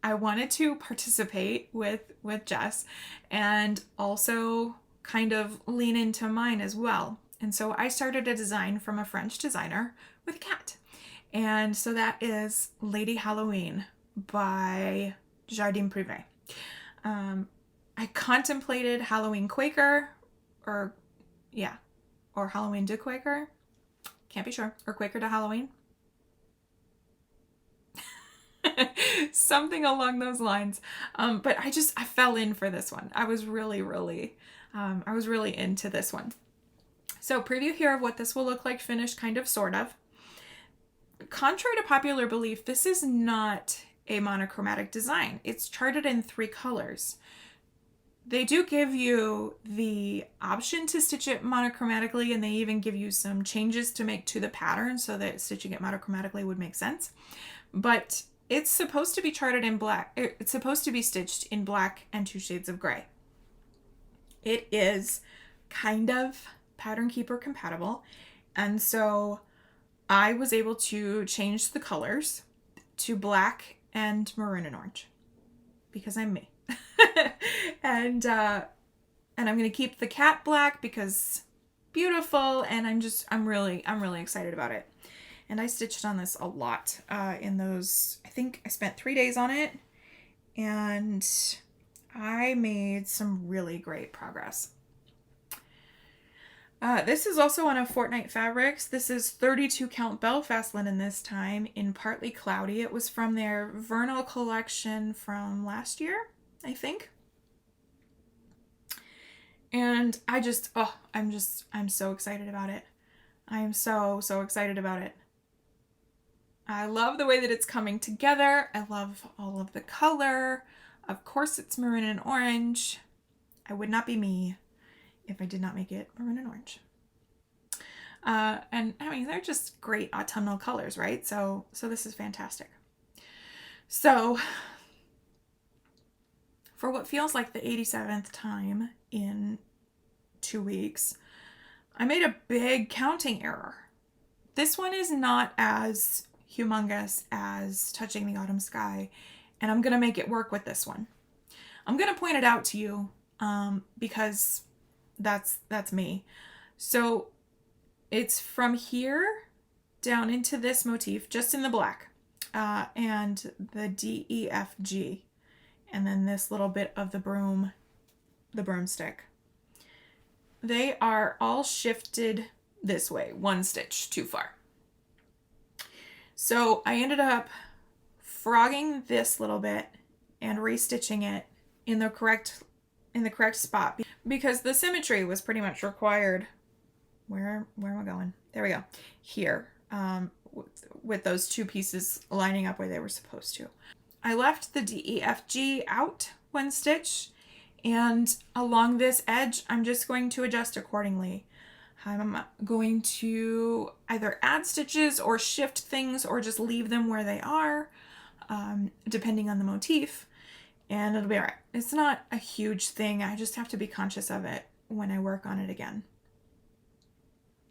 I wanted to participate with Jess and also kind of lean into mine as well. And so I started a design from a French designer with a cat. And so that is Lady Halloween by Jardin Privé. I contemplated Halloween Quaker or Halloween de Quaker. Can't be sure. Or Quaker to Halloween. Something along those lines. But I fell in for this one. I was really into this one. So preview here of what this will look like finished, kind of, sort of. Contrary to popular belief, this is not a monochromatic design. It's charted in 3 colors. They do give you the option to stitch it monochromatically, and they even give you some changes to make to the pattern so that stitching it monochromatically would make sense. But it's supposed to be charted in black. It's supposed to be stitched in black and 2 shades of gray. It is kind of Pattern Keeper compatible. And so I was able to change the colors to black and maroon and orange because I'm me. And I'm going to keep the cat black because beautiful, and I'm really excited about it. And I stitched on this a lot in those, I think I spent 3 days on it, and I made some really great progress. This is also on a Fortnite Fabrics. This is 32 count Belfast linen this time in Partly Cloudy. It was from their Vernal collection from last year, I think. And I'm so excited about it. I am so excited about it. I love the way that it's coming together. I love all of the color. Of course, it's maroon and orange. I would not be me if I did not make it maroon and orange. And I mean, they're just great autumnal colors, right? So this is fantastic. So for what feels like the 87th time in 2 weeks, I made a big counting error. This one is not as humongous as Touching the Autumn Sky, and I'm going to make it work with this one. I'm going to point it out to you because that's me. So it's from here down into this motif, just in the black, and the D, E, F, G, and then this little bit of the broomstick. They are all shifted this way, 1 stitch too far. So I ended up frogging this little bit and restitching it in the correct spot because the symmetry was pretty much required. Where am I going? There we go. Here, with those 2 pieces lining up where they were supposed to. I left the DEFG out 1 stitch, and along this edge, I'm just going to adjust accordingly. I'm going to either add stitches or shift things or just leave them where they are, depending on the motif, and it'll be all right. It's not a huge thing. I just have to be conscious of it when I work on it again.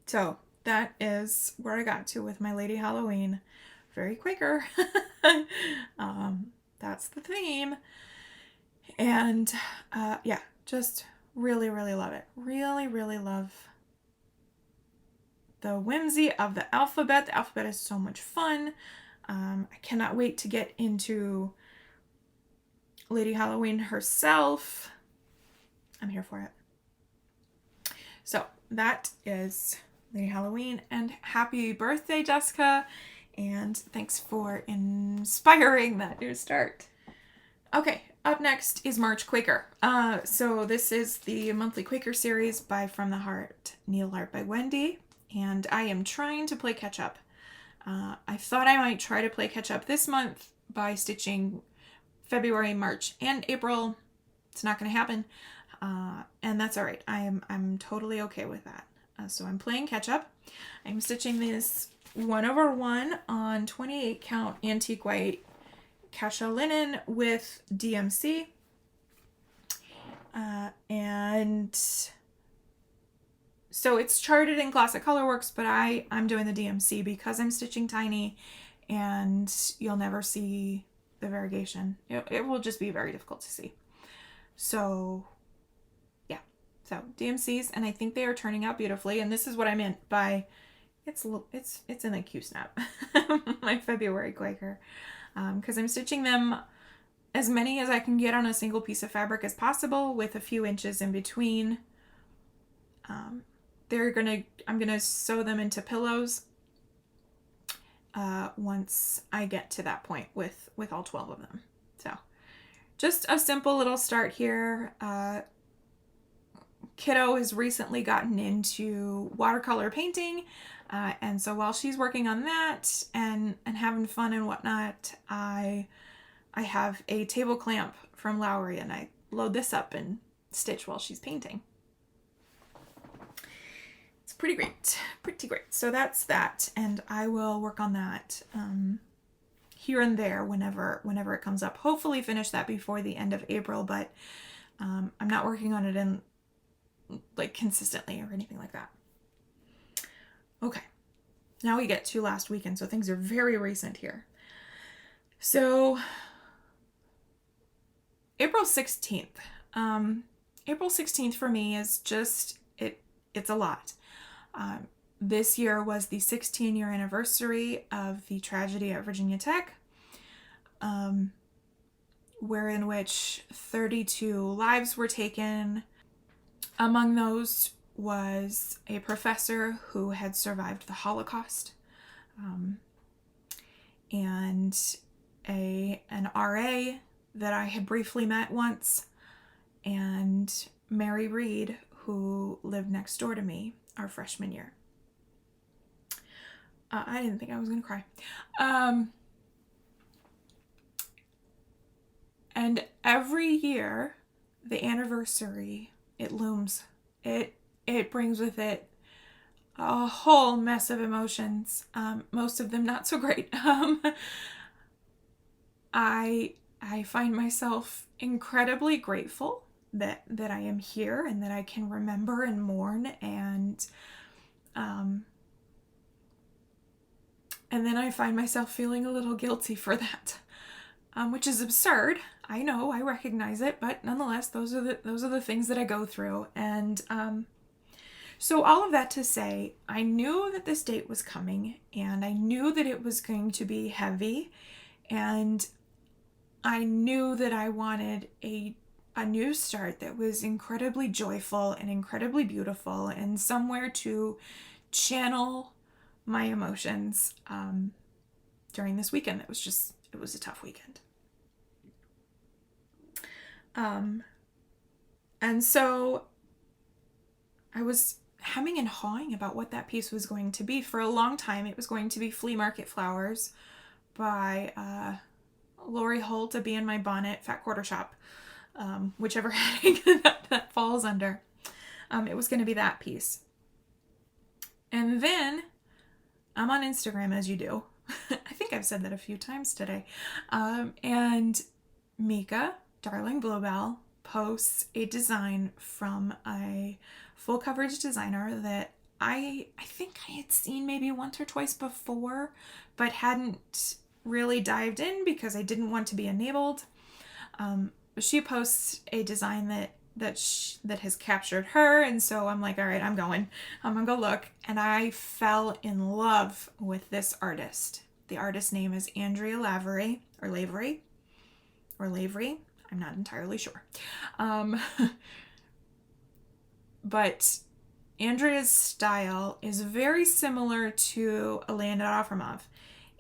So that is where I got to with my Lady Halloween. Very Quaker. That's the theme. And yeah, just really love it. Really love the whimsy of the alphabet. The alphabet is so much fun. I cannot wait to get into Lady Halloween herself. I'm here for it. So that is Lady Halloween, and happy birthday, Jessica, and thanks for inspiring that new start. Okay, up next is March Quaker. So this is the monthly Quaker series by From the Heart, Needleart by Wendy, and I am trying to play catch up. I thought I might try to play catch up this month by stitching February, March, and April. It's not going to happen, and that's all right. I'm totally okay with that. So I'm playing catch up. I'm stitching this 1/1 on 28 count antique white cachet linen with DMC, and so it's charted in Classic Colorworks, but I'm doing the DMC because I'm stitching tiny, and you'll never see the variegation. It will just be very difficult to see. So yeah, so DMCs, and I think they are turning out beautifully. And this is what I meant by it's in a Q-snap, my February Quaker, because I'm stitching them as many as I can get on a single piece of fabric as possible with a few inches in between. I'm gonna sew them into pillows once I get to that point with all 12 of them. So just a simple little start here. Kiddo has recently gotten into watercolor painting, and so while she's working on that and having fun and whatnot, I have a table clamp from Lavery, and I load this up and stitch while she's painting. It's pretty great, pretty great. So that's that, and I will work on that here and there whenever it comes up. Hopefully finish that before the end of April, but I'm not working on it in like consistently or anything like that. Okay, now we get to last weekend, so things are very recent here. So April 16th. April 16th for me is just, it's a lot. This year was the 16-year anniversary of the tragedy at Virginia Tech, wherein which 32 lives were taken. Among those was a professor who had survived the Holocaust, and an RA that I had briefly met once, and Mary Reed, who lived next door to me our freshman year. I didn't think I was going to cry. And every year, the anniversary, it looms. It brings with it a whole mess of emotions, most of them not so great. I find myself incredibly grateful that I am here and that I can remember and mourn, and then I find myself feeling a little guilty for that, which is absurd. I know, I recognize it, but nonetheless, those are the things that I go through. And so all of that to say, I knew that this date was coming, and I knew that it was going to be heavy, and I knew that I wanted a new start that was incredibly joyful and incredibly beautiful, and somewhere to channel my emotions during this weekend. It was a tough weekend. And so I was hemming and hawing about what that piece was going to be. For a long time, it was going to be Flea Market Flowers by Lori Holt, A Bee in My Bonnet, Fat Quarter Shop, whichever heading that falls under. It was going to be that piece. And then I'm on Instagram, as you do. I think I've said that a few times today. And Mieke, Darling Bluebell, posts a design from a full coverage designer that I think I had seen maybe once or twice before, but hadn't really dived in because I didn't want to be enabled. She posts a design that has captured her, and so I'm like, all right, I'm gonna go look. And I fell in love with this artist. The artist's name is Andrea Lavery, or Lavery. I'm not entirely sure. But Andrea's style is very similar to Elena Afromov.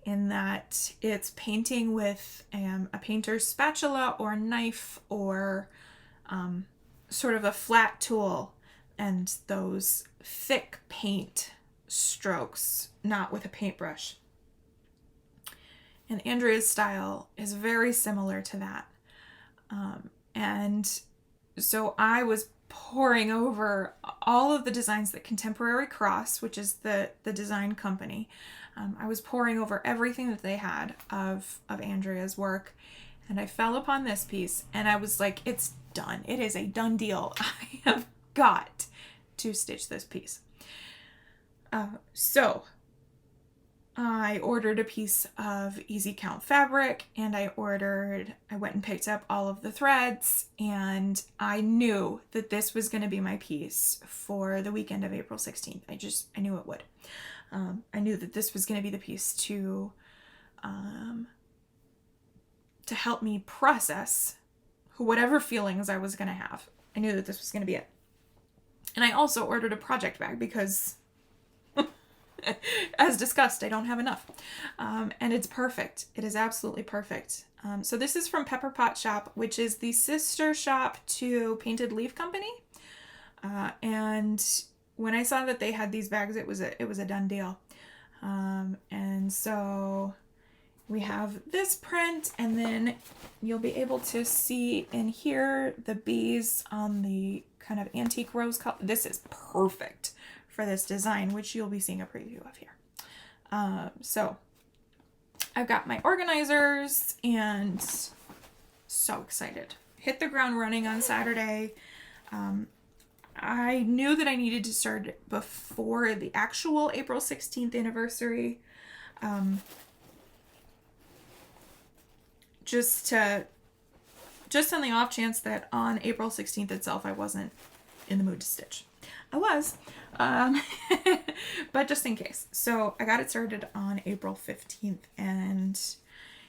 in that it's painting with a painter's spatula or knife or sort of a flat tool and those thick paint strokes, not with a paintbrush. And Andrea's style is very similar to that. And so I was poring over all of the designs that Contemporary Cross, which is the design company, I was poring over everything that they had of Andrea's work, and I fell upon this piece, and I was like, it's done. It is a done deal. I have got to stitch this piece. So I ordered a piece of easy count fabric, and I went and picked up all of the threads, and I knew that this was going to be my piece for the weekend of April 16th. I knew it would. I knew that this was going to be the piece to help me process whatever feelings I was going to have. I knew that this was going to be it. And I also ordered a project bag because as discussed, I don't have enough. And it's perfect. It is absolutely perfect. So this is from Pepper Pot Shop, which is the sister shop to Painted Leaf Company. And when I saw that they had these bags, it was a done deal. And so we have this print, and then you'll be able to see in here the bees on the kind of antique rose color. This is perfect for this design, which you'll be seeing a preview of here. So I've got my organizers and so excited. Hit the ground running on Saturday. I knew that I needed to start before the actual April 16th anniversary. Just on the off chance that on April 16th itself I wasn't in the mood to stitch. I was, but just in case. So I got it started on April 15th, and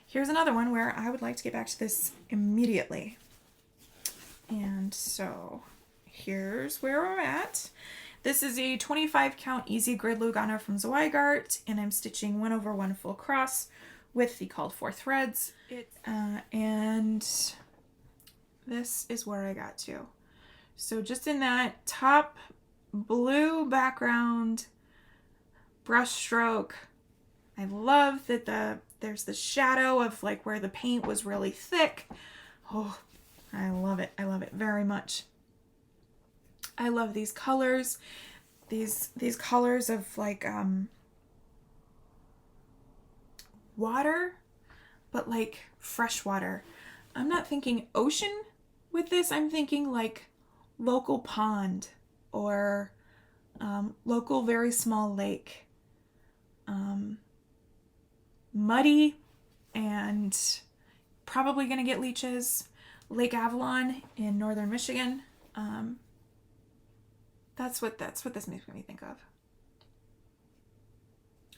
here's another one where I would like to get back to this immediately. And so here's where we're at. This is a 25 count easy grid Lugana from Zweigart, and I'm stitching 1/1 full cross with the called for threads. And this is where I got to. So just in that top blue background brush stroke, I love that there's the shadow of like where the paint was really thick. Oh, I love it. I love it very much. I love these colors. These colors of like water, but like fresh water. I'm not thinking ocean with this. I'm thinking like local pond or local very small lake. Muddy and probably gonna get leeches. Lake Avalon in northern Michigan. That's what this makes me think of.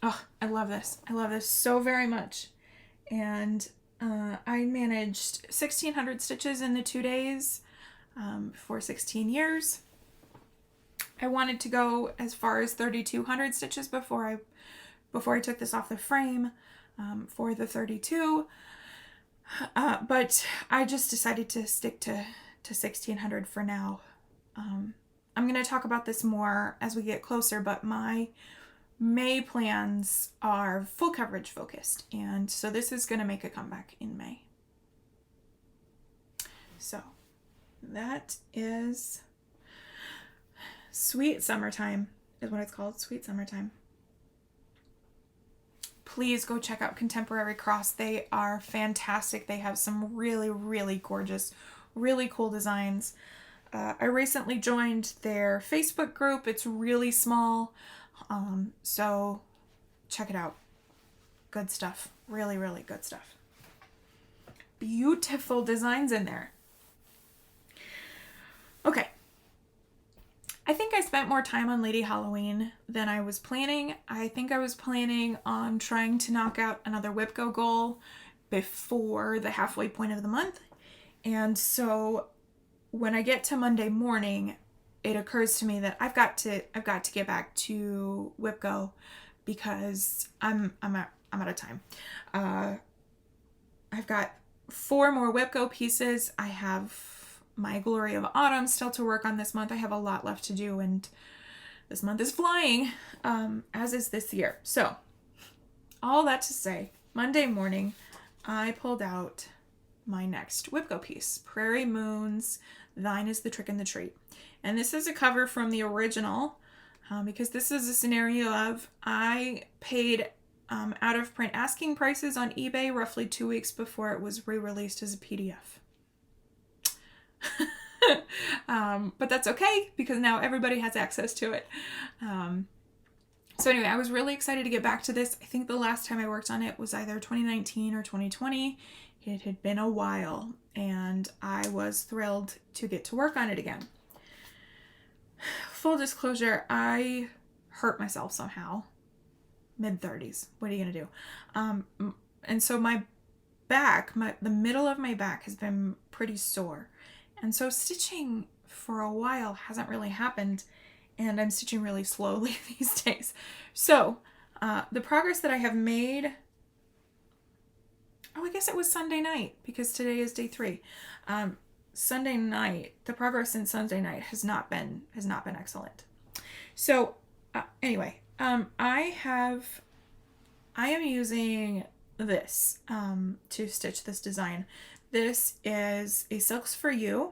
Oh, I love this. I love this so very much. And I managed 1,600 stitches in the 2 days for 16 years. I wanted to go as far as 3,200 stitches before I took this off the frame for the 32. But I just decided to stick to 1,600 for now. I'm going to talk about this more as we get closer, but my May plans are full coverage focused, and so this is going to make a comeback in May. So that is Sweet Summertime is what it's called, Sweet Summertime. Please go check out Contemporary Cross. They are fantastic. They have some really, really gorgeous, really cool designs. I recently joined their Facebook group. It's really small. So check it out. Good stuff. Really, really good stuff. Beautiful designs in there. Okay. I think I spent more time on Lady Halloween than I was planning. I think I was planning on trying to knock out another WIPCO goal before the halfway point of the month. And so when I get to Monday morning, it occurs to me that I've got to get back to WIPCO because I'm I'm out of time. I've got 4 more Whipco pieces. I have my Glory of Autumn still to work on this month. I have a lot left to do, and this month is flying, as is this year. So, all that to say, Monday morning, I pulled out my next Whipco piece, Prairie Moons, Thine is the Trick and the Treat. And this is a cover from the original, because this is a scenario of I paid out of print asking prices on eBay roughly 2 weeks before it was re-released as a PDF. But that's okay, because now everybody has access to it. So anyway, I was really excited to get back to this. I think the last time I worked on it was either 2019 or 2020. It had been a while, and I was thrilled to get to work on it again. Full disclosure, I hurt myself somehow. Mid-30s. What are you going to do? And so my back, the middle of my back has been pretty sore. And so stitching for a while hasn't really happened, and I'm stitching really slowly these days. So the progress that I have made, I guess it was Sunday night, because today is day 3. Sunday night, the progress since Sunday night has not been excellent. So anyway, I am using this to stitch this design. This is a Silks for You.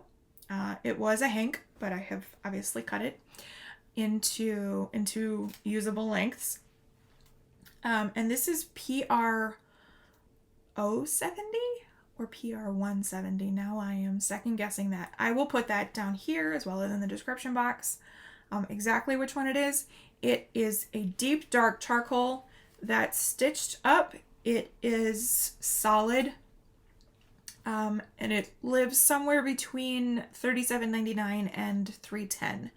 It was a hank, but I have obviously cut it into usable lengths. And this is PR 070 or PR 170. Now I am second guessing that. I will put that down here as well as in the description box, exactly which one it is. It is a deep dark charcoal that's stitched up. It is solid, and it lives somewhere between $37.99 and $3.10.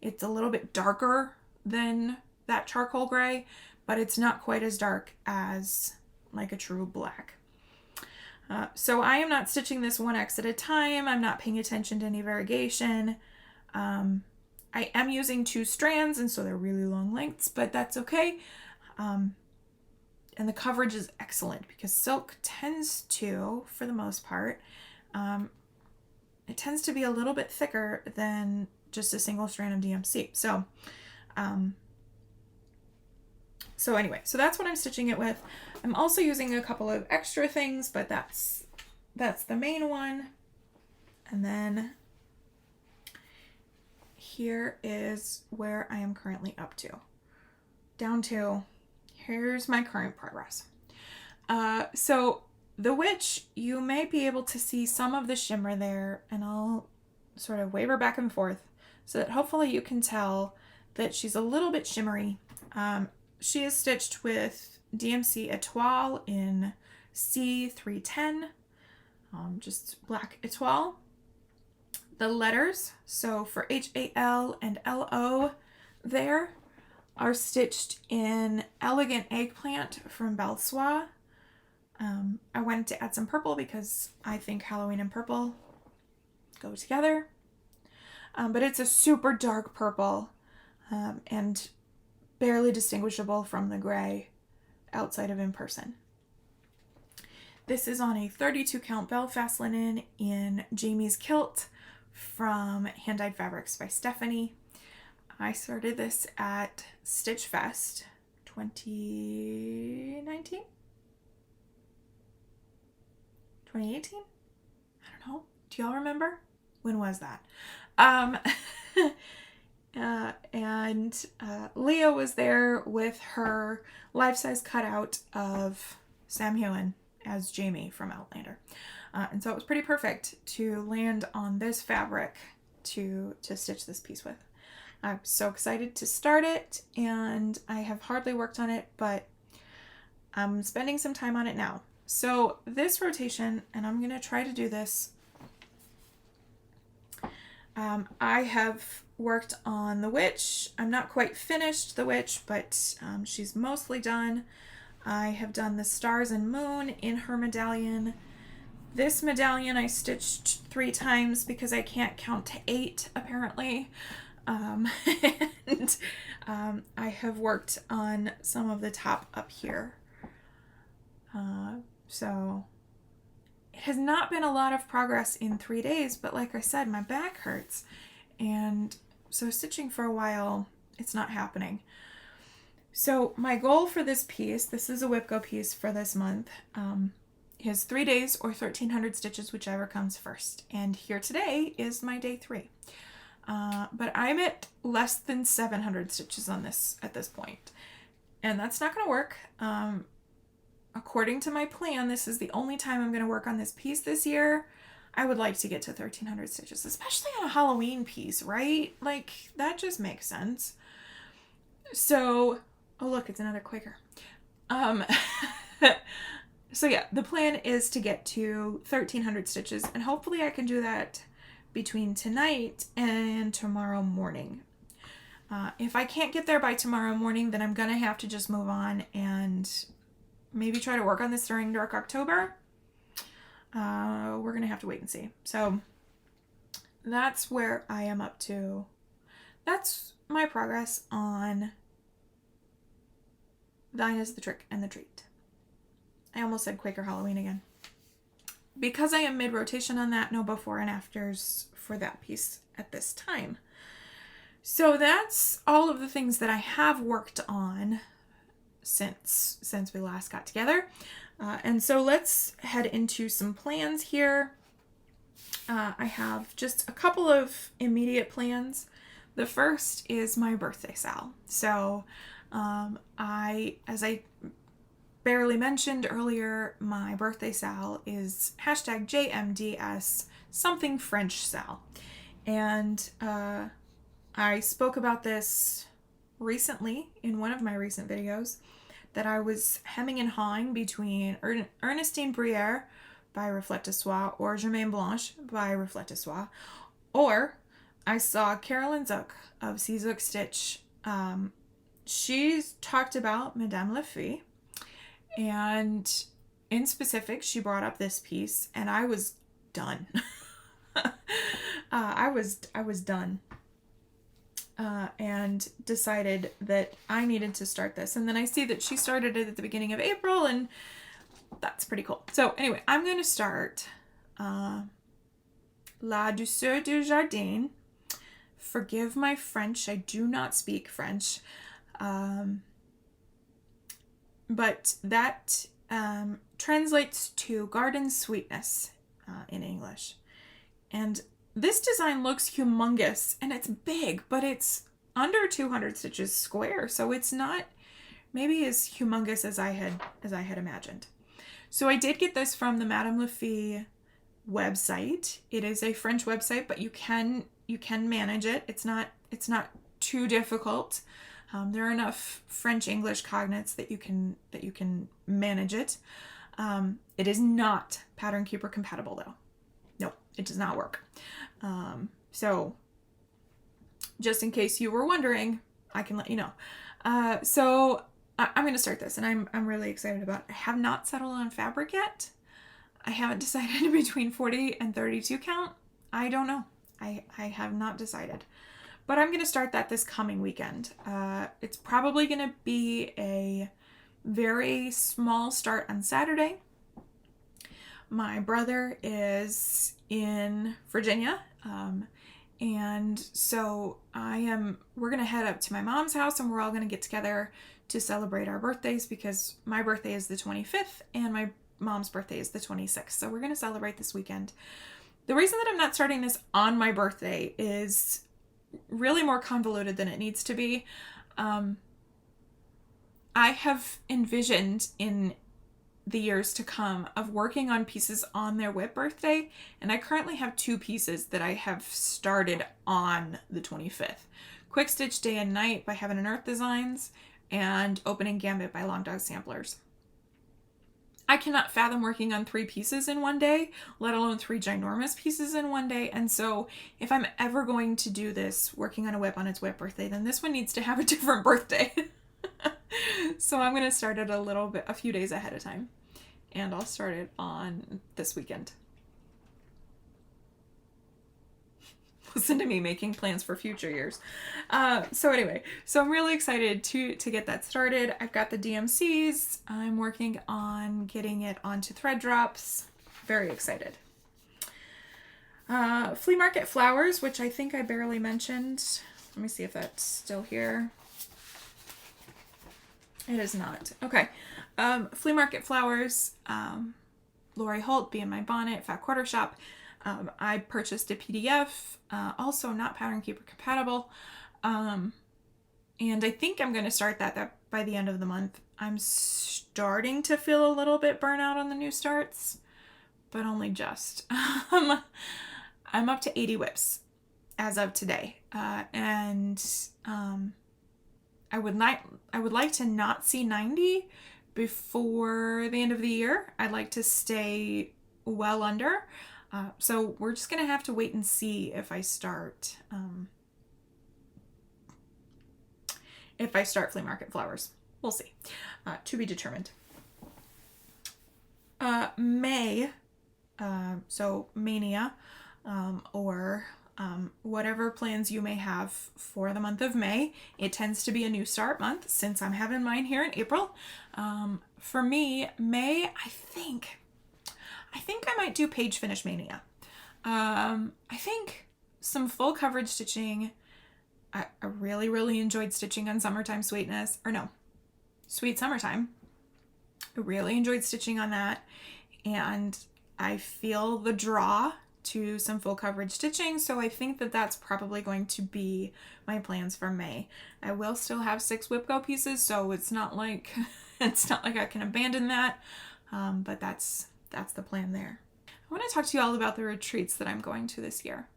It's a little bit darker than that charcoal gray, but it's not quite as dark as like a true black. So I am not stitching this 1x at a time. I'm not paying attention to any variegation. I am using 2 strands, and so they're really long lengths, but that's okay. And the coverage is excellent, because silk tends to, for the most part, it tends to be a little bit thicker than just a single strand of DMC. So, so anyway, so that's what I'm stitching it with. I'm also using a couple of extra things, but that's the main one. And then here is where I am currently up to. Down to, here's my current progress. So the witch, you may be able to see some of the shimmer there, and I'll sort of wave her back and forth so that hopefully you can tell that she's a little bit shimmery. She is stitched with DMC Etoile in C310, just black Etoile. The letters, so for HAL and LO there, are stitched in Elegant Eggplant from Belsois. I wanted to add some purple because I think Halloween and purple go together. But it's a super dark purple, and barely distinguishable from the gray outside of in person. This is on a 32 count Belfast linen in Jamie's Kilt from Hand Dyed Fabrics by Stephanie. I started this at Stitch Fest 2019? 2018? I don't know. Do y'all remember? When was that? And Leah was there with her life-size cutout of Sam Heughan as Jamie from Outlander. And so it was pretty perfect to land on this fabric to stitch this piece with. I'm so excited to start it, and I have hardly worked on it, but I'm spending some time on it now. So this rotation, and I'm going to try to do this, I have worked on the witch. I'm not quite finished the witch, but she's mostly done. I have done the stars and moon in her medallion. This medallion I stitched 3 times because I can't count to 8 apparently. And I have worked on some of the top up here. So it has not been a lot of progress in 3 days, but like I said, my back hurts. And so stitching for a while, it's not happening. So my goal for this piece, this is a WIPGO piece for this month, is 3 days or 1,300 stitches, whichever comes first. And here today is my day 3. But I'm at less than 700 stitches on this at this point. And that's not going to work. According to my plan, this is the only time I'm going to work on this piece this year. I would like to get to 1,300 stitches, especially on a Halloween piece, right? Like, that just makes sense. So, oh look, it's another Quaker. So yeah, the plan is to get to 1,300 stitches, and hopefully I can do that between tonight and tomorrow morning. If I can't get there by tomorrow morning, then I'm gonna have to just move on and maybe try to work on this during dark October. We're gonna have to wait and see. So that's where I am up to. That's my progress on Thine is the Trick and the Treat. I almost said Quaker Halloween again. Because I am mid-rotation on that, no before and afters for that piece at this time. So that's all of the things that I have worked on since we last got together. And so let's head into some plans here. I have just a couple of immediate plans. The first is my birthday sal. So as I barely mentioned earlier, my birthday sal is hashtag JMDS something French sal. And I spoke about this recently in one of my recent videos, that I was hemming and hawing between Ernestine Briere by Reflet de Soie or Germaine Blanche by Reflet de Soie, or I saw Carolyn Zook of C Zook Stitch. She's talked about Madame Lafille, and in specific, she brought up this piece, and I was done. I was done. And decided that I needed to start this. And then I see that she started it at the beginning of April, and that's pretty cool. So anyway, I'm going to start La Douceur du Jardin. Forgive my French. I do not speak French. But that translates to garden sweetness in English. And this design looks humongous, and it's big, but it's under 200 stitches square, so it's not maybe as humongous as I had imagined. So I did get this from the Madame Lafille website. It is a French website, but you can manage it. It's not too difficult. There are enough French English cognates that you can manage it. It is not Pattern Keeper compatible though. No, it does not work. So just in case you were wondering, I can let you know. So I'm going to start this, and I'm really excited about it. I have not settled on fabric yet. I haven't decided between 40 and 32 count. I don't know. I have not decided. But I'm going to start that this coming weekend. It's probably going to be a very small start on Saturday. My brother is in Virginia, and so we're going to head up to my mom's house, and we're all going to get together to celebrate our birthdays, because my birthday is the 25th and my mom's birthday is the 26th. So we're going to celebrate this weekend. The reason that I'm not starting this on my birthday is really more convoluted than it needs to be. I have envisioned in the years to come of working on pieces on their WIP birthday, and I currently have 2 pieces that I have started on the 25th. Quick Stitch Day and Night by Heaven and Earth Designs, and Opening Gambit by Long Dog Samplers. I cannot fathom working on 3 pieces in one day, let alone 3 ginormous pieces in one day. And so if I'm ever going to do this, working on a WIP on its WIP birthday, then this one needs to have a different birthday. So I'm going to start it a few days ahead of time. And I'll start it on this weekend. Listen to me making plans for future years. So anyway, so I'm really excited to get that started. I've got the DMCs. I'm working on getting it onto thread drops. Very excited. Flea market flowers, which I think I barely mentioned. Let me see if that's still here. It is not. Okay. Flea market flowers. Lori Holt, Be in My Bonnet, Fat Quarter Shop. I purchased a PDF, also not Pattern Keeper compatible. And I think I'm going to start that by the end of the month. I'm starting to feel a little bit burnout on the new starts, but only just. I'm up to 80 whips as of today. And I would like to not see 90 before the end of the year. I'd like to stay well under. So we're just going to have to wait and see if I start flea market flowers. We'll see. To be determined. May, so Mania, or whatever plans you may have for the month of May. It tends to be a new start month since I'm having mine here in April. For me, May, I think I might do page finish mania. I think some full coverage stitching. I really, really enjoyed stitching on Summertime Sweetness, or no, Sweet Summertime. I really enjoyed stitching on that, and I feel the draw to some full coverage stitching, so I think that's probably going to be my plans for May. I will still have 6 whip go pieces, so it's not like I can abandon that, but that's the plan there. I want to talk to you all about the retreats that I'm going to this year.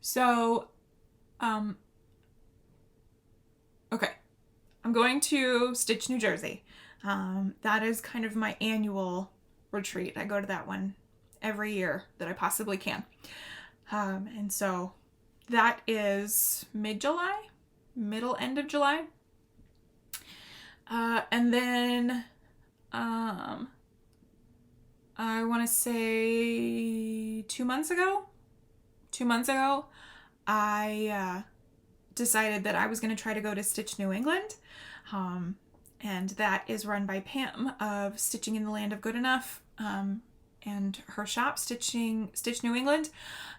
So, okay, I'm going to Stitch, New Jersey. That is kind of my annual retreat. I go to that one every year that I possibly can. And so that is mid-July, end of July. And then I want to say 2 months ago, I decided that I was going to try to go to Stitch New England. And that is run by Pam of Stitching in the Land of Good Enough. And her shop, Stitch New England.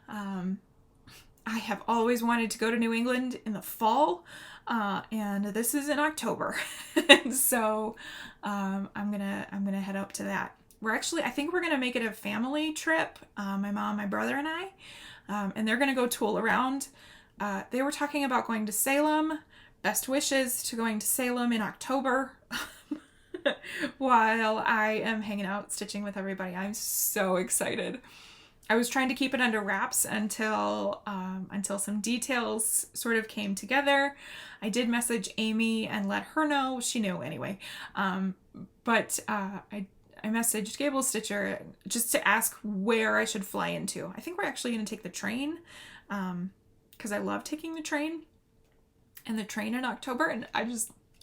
I have always wanted to go to New England in the fall, and this is in October, and so I'm gonna head up to that. I think we're gonna make it a family trip. My mom, my brother, and I, and they're gonna go tool around. They were talking about going to Salem. Best wishes to going to Salem in October. While I am hanging out stitching with everybody. I'm so excited. I was trying to keep it under wraps until some details sort of came together. I did message Amy and let her know. She knew anyway. But I messaged Gable Stitcher just to ask where I should fly into. I think we're actually going to take the train because I love taking the train. And the train in October, and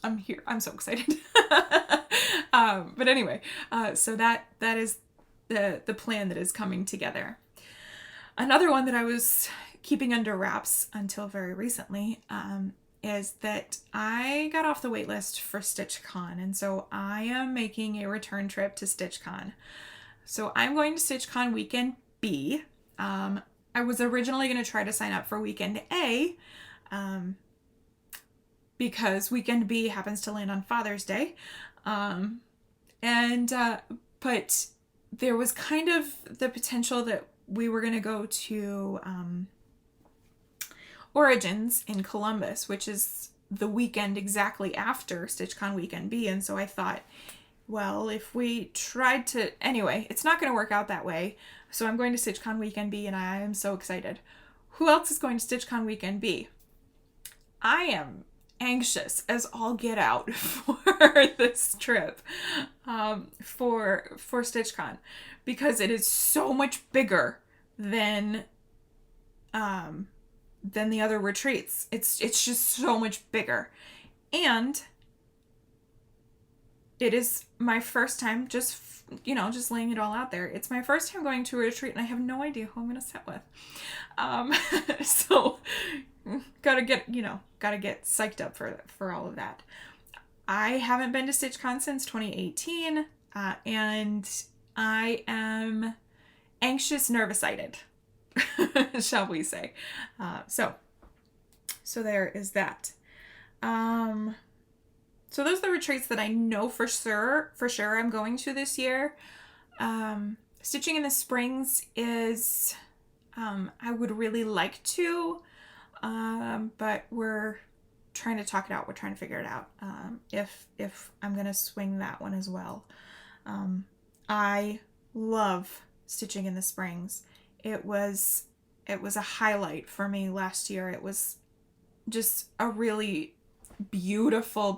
I'm here. I'm so excited. But anyway, so that is the plan that is coming together. Another one that I was keeping under wraps until very recently is that I got off the wait list for StitchCon, and so I am making a return trip to StitchCon. So I'm going to StitchCon Weekend B. I was originally going to try to sign up for Weekend A, because Weekend B happens to land on Father's Day. But there was kind of the potential that we were going to go to Origins in Columbus, which is the weekend exactly after StitchCon Weekend B. And so I thought, well, if we tried to... Anyway, it's not going to work out that way. So I'm going to StitchCon Weekend B, and I am so excited. Who else is going to StitchCon Weekend B? I am anxious as all get out for this trip, for StitchCon, because it is so much bigger than the other retreats. It's just so much bigger, and it is my first time, just, just laying it all out there. It's my first time going to a retreat, and I have no idea who I'm going to sit with. So gotta get psyched up for all of that. I haven't been to StitchCon since 2018, and I am anxious, nervous-sighted, shall we say. So there is that. So those are the retreats that I know for sure I'm going to this year. Stitching in the Springs is, I would really like to, but we're trying to talk it out. We're trying to figure it out. If I'm going to swing that one as well. I love Stitching in the Springs. It was a highlight for me last year. It was just a really beautiful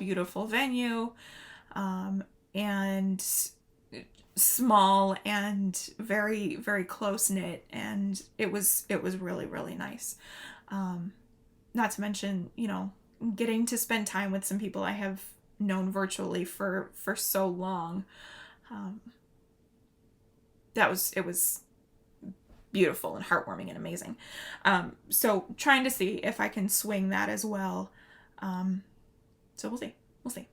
venue, and small and very, very close knit, and it was really, really nice. Not to mention, getting to spend time with some people I have known virtually for so long. It was beautiful and heartwarming and amazing. So trying to see if I can swing that as well. So we'll see.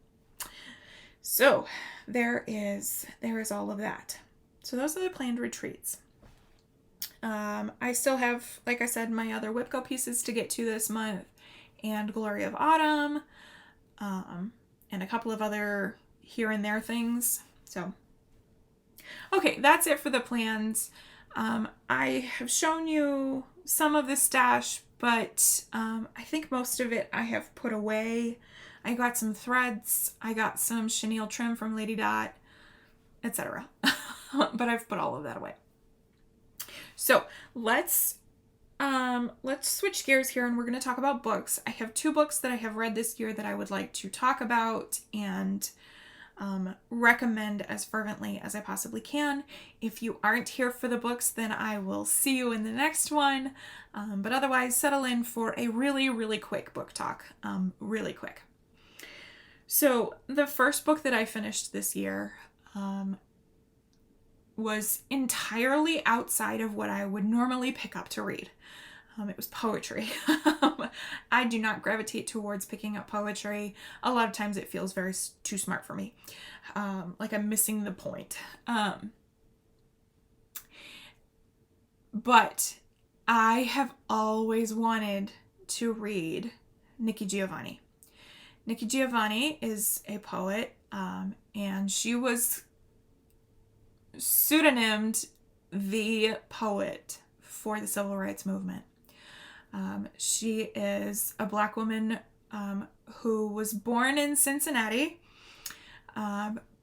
So there is all of that. So those are the planned retreats. I still have, like I said, my other Whipco pieces to get to this month, and Glory of Autumn, and a couple of other here and there things. So, okay, that's it for the plans. I have shown you some of the stash, but I think most of it I have put away. I got some threads, I got some chenille trim from Lady Dot, etc. But I've put all of that away. So let's switch gears here, and we're going to talk about books. I have 2 books that I have read this year that I would like to talk about and recommend as fervently as I possibly can. If you aren't here for the books, then I will see you in the next one. But otherwise, settle in for a really, really quick book talk. Really quick. So the first book that I finished this year was entirely outside of what I would normally pick up to read. It was poetry. I do not gravitate towards picking up poetry. A lot of times it feels very too smart for me. Like I'm missing the point. But I have always wanted to read Nikki Giovanni. Nikki Giovanni is a poet, and she was pseudonymed the poet for the civil rights movement. She is a Black woman who was born in Cincinnati,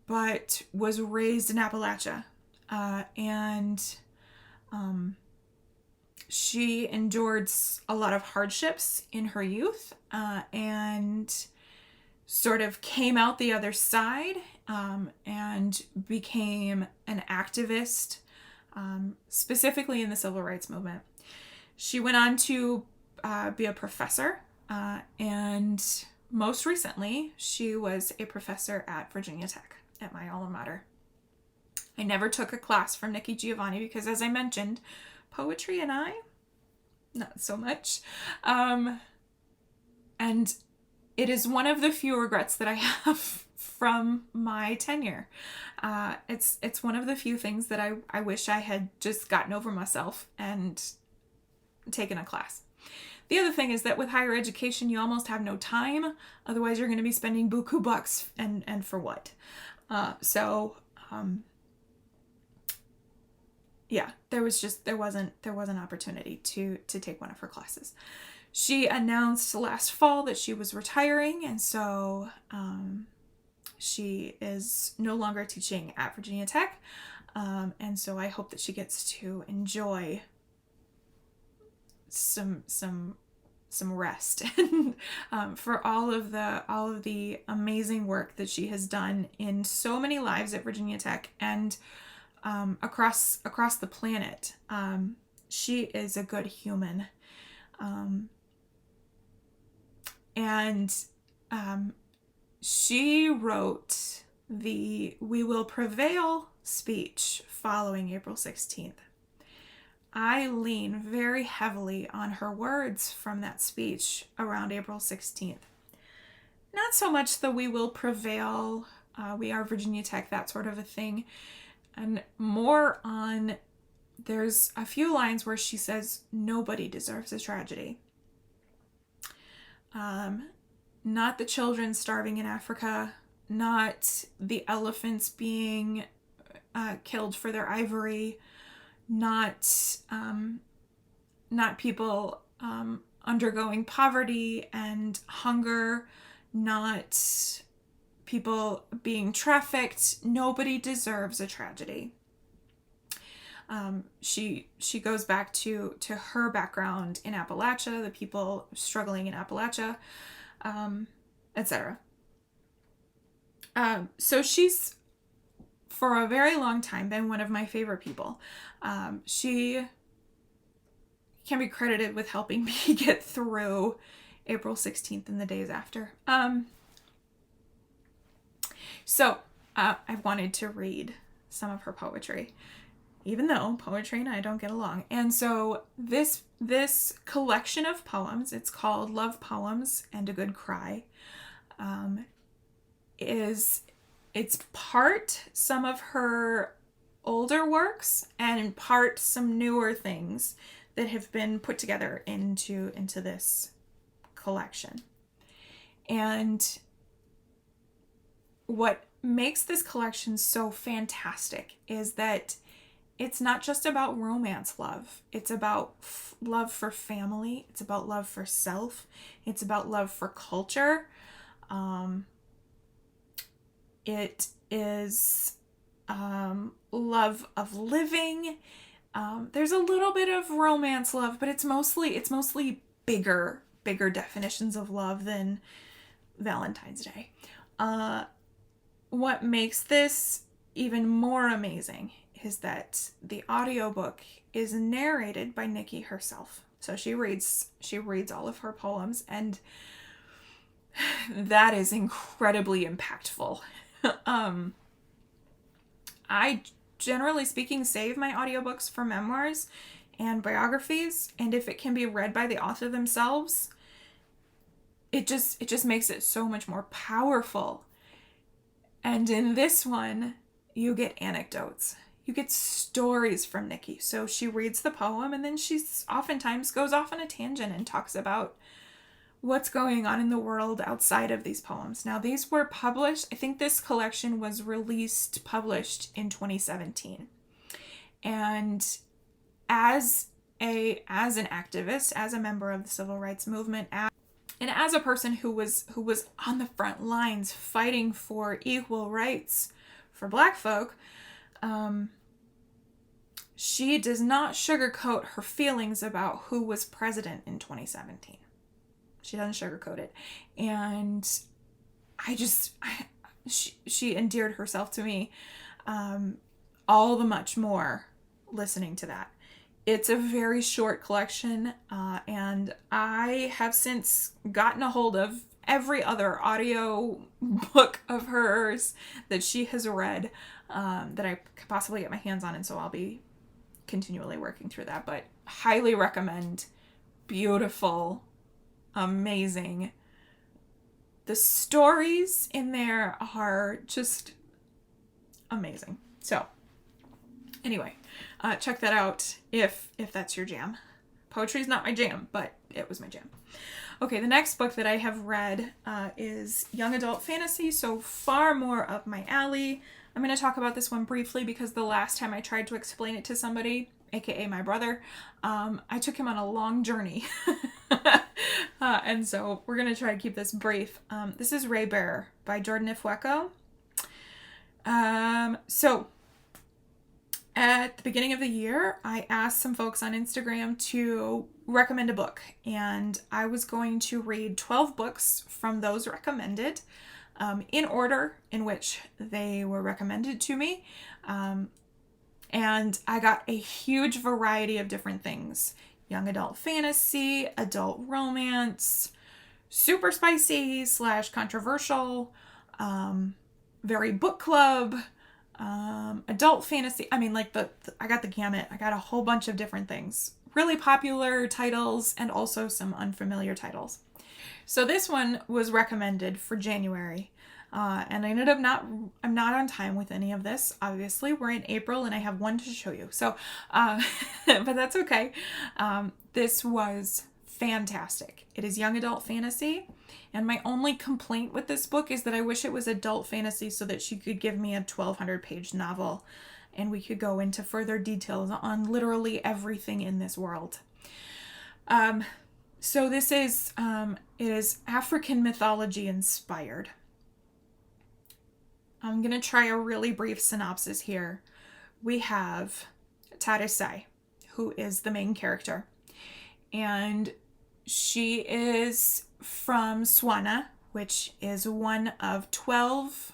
but was raised in Appalachia. And she endured a lot of hardships in her youth, and sort of came out the other side, and became an activist, specifically in the civil rights movement. She went on to be a professor, and most recently, she was a professor at Virginia Tech, at my alma mater. I never took a class from Nikki Giovanni because, as I mentioned, poetry and I, not so much. And it is one of the few regrets that I have from my tenure. It's one of the few things that I wish I had just gotten over myself and taken a class. The other thing is that with higher education, you almost have no time. Otherwise, you're going to be spending buku bucks, and for what? Yeah, there wasn't opportunity to take one of her classes. She announced last fall that she was retiring, and so she is no longer teaching at Virginia Tech, and so I hope that she gets to enjoy some rest and for all of the amazing work that she has done in so many lives at Virginia Tech and across the planet. She is a good human. And she wrote the "We Will Prevail" speech following April 16th. I lean very heavily on her words from that speech around April 16th. Not so much the "We will prevail," "We are Virginia Tech," that sort of a thing, and more on, there's a few lines where she says, "Nobody deserves a tragedy." Not the children starving in Africa, not the elephants being killed for their ivory, not people undergoing poverty and hunger, not people being trafficked. Nobody deserves a tragedy. She goes back to her background in Appalachia, the people struggling in Appalachia, etc. So she's, for a very long time, been one of my favorite people. She can be credited with helping me get through April 16th and the days after. So I wanted to read some of her poetry, even though poetry and I don't get along. And so this collection of poems, it's called Love Poems and a Good Cry, it's part some of her older works and in part some newer things that have been put together into this collection. And what makes this collection so fantastic is that it's not just about romance love. It's about love for family. It's about love for self. It's about love for culture. It is love of living. There's a little bit of romance love, but it's mostly bigger definitions of love than Valentine's Day. What makes this even more amazing is that the audiobook is narrated by Mieke herself. So she reads all of her poems, and that is incredibly impactful. I, generally speaking, save my audiobooks for memoirs and biographies, and if it can be read by the author themselves, it just makes it so much more powerful. And in this one, you get anecdotes. You get stories from Mieke. So she reads the poem, and then she oftentimes goes off on a tangent and talks about what's going on in the world outside of these poems. Now, these were published, I think this collection was published in 2017. And as an activist, as a member of the civil rights movement, and as a person who was on the front lines fighting for equal rights for Black folk, she does not sugarcoat her feelings about who was president in 2017. She doesn't sugarcoat it. And she endeared herself to me all the much more listening to that. It's a very short collection, and I have since gotten a hold of every other audio book of hers that she has read that I could possibly get my hands on, and so I'll be continually working through that. But highly recommend. Beautiful, amazing. The stories in there are just amazing. So anyway, check that out if that's your jam. Poetry's not my jam, but it was my jam. Okay, the next book that I have read is young adult fantasy, so far more up my alley. I'm going to talk about this one briefly because the last time I tried to explain it to somebody, aka my brother, I took him on a long journey. And so we're going to try to keep this brief. This is Ray Bear by Jordan Ifueko. So at the beginning of the year, I asked some folks on Instagram to recommend a book, and I was going to read 12 books from those recommended in order in which they were recommended to me. And I got a huge variety of different things. Young adult fantasy, adult romance, super spicy / controversial, very book club, adult fantasy. I mean, like I got the gamut. I got a whole bunch of different things. Really popular titles and also some unfamiliar titles. So this one was recommended for January. And I ended up I'm not on time with any of this. Obviously, we're in April and I have one to show you. So, but that's okay. This was fantastic. It is young adult fantasy. And my only complaint with this book is that I wish it was adult fantasy so that she could give me a 1,200-page novel and we could go into further details on literally everything in this world. So this is, it is African mythology inspired. I'm going to try a really brief synopsis here. We have Teresa, who is the main character. And she is from Swana, which is one of 12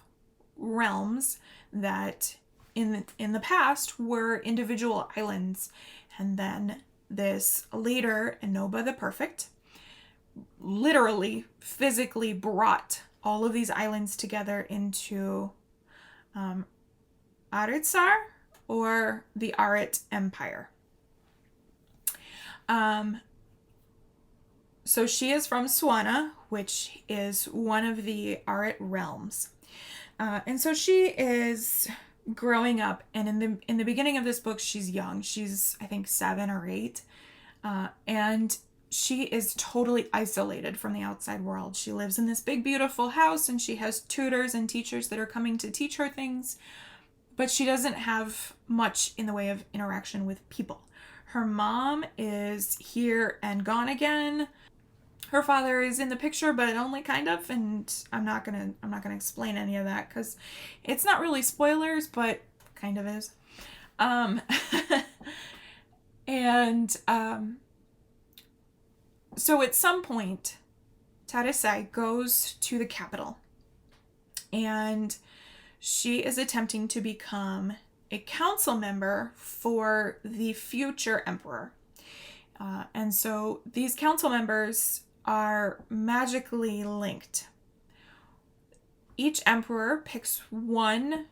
realms that in the past were individual islands. And then this leader, Enoba the Perfect, literally physically brought all of these islands together into Aritsar, or the Arit Empire. So she is from Swana, which is one of the Arit realms. And so she is growing up, and in the beginning of this book, she's young. She's, I think, 7 or 8. And she is totally isolated from the outside world. She lives in this big, beautiful house, and she has tutors and teachers that are coming to teach her things, but she doesn't have much in the way of interaction with people. Her mom is here and gone again. Her father is in the picture, but only kind of, and I'm not gonna explain any of that because it's not really spoilers, but kind of is. So at some point, Teresa goes to the capital, and she is attempting to become a council member for the future emperor. And so these council members are magically linked. Each emperor picks one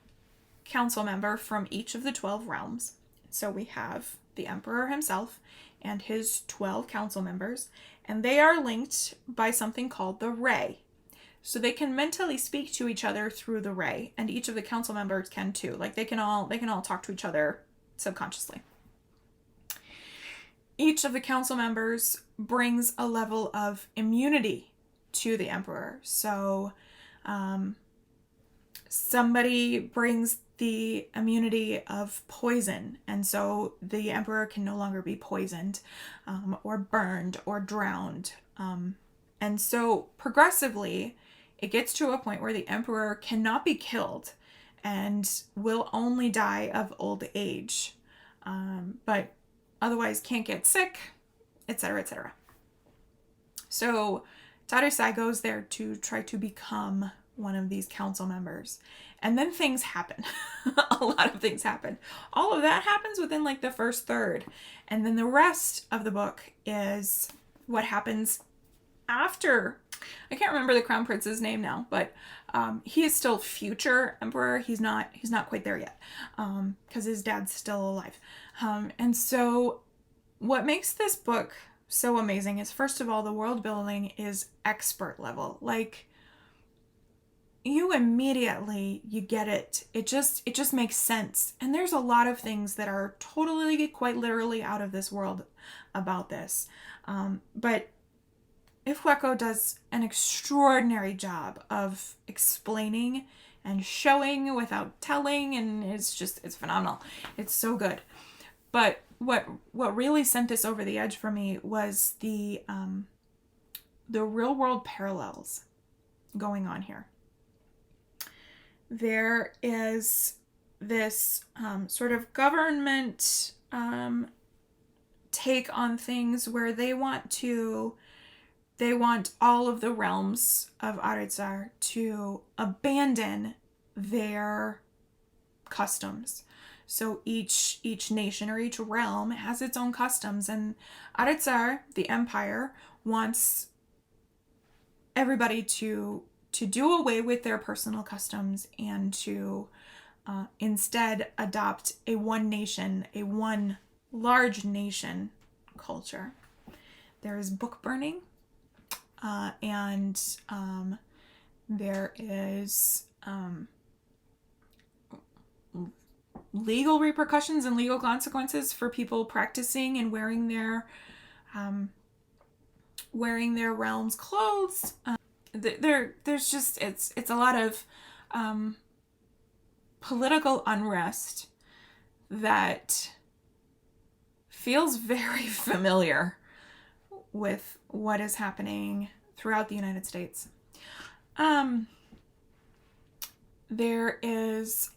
council member from each of the 12 realms. So we have the emperor himself and his 12 council members, and they are linked by something called the ray. So they can mentally speak to each other through the ray, and each of the council members can too. Like they can all talk to each other subconsciously. Each of the council members brings a level of immunity to the emperor. So somebody brings the immunity of poison, and so the emperor can no longer be poisoned or burned or drowned. And so progressively, it gets to a point where the emperor cannot be killed and will only die of old age, but otherwise can't get sick, etc., etc. So Teresa goes there to try to become one of these council members. And then things happen. A lot of things happen. All of that happens within like the first third. And then the rest of the book is what happens after. I can't remember the crown prince's name now, but he is still future emperor. He's not quite there yet because his dad's still alive. And so what makes this book so amazing is, first of all, the world building is expert level. Like, you immediately, you get it. It just makes sense. And there's a lot of things that are totally, quite literally out of this world about this. But Ifweko does an extraordinary job of explaining and showing without telling, and it's phenomenal. It's so good. But what really sent this over the edge for me was the real world parallels going on here. There is this sort of government take on things where they want all of the realms of Aritsar to abandon their customs. So each nation or each realm has its own customs, and Aritsar, the empire, wants everybody to do away with their personal customs and to instead adopt a one large nation culture. There is book burning, and there is legal repercussions and legal consequences for people practicing and wearing their realm's clothes. There's just it's a lot of political unrest that feels very familiar with what is happening throughout the United States. There is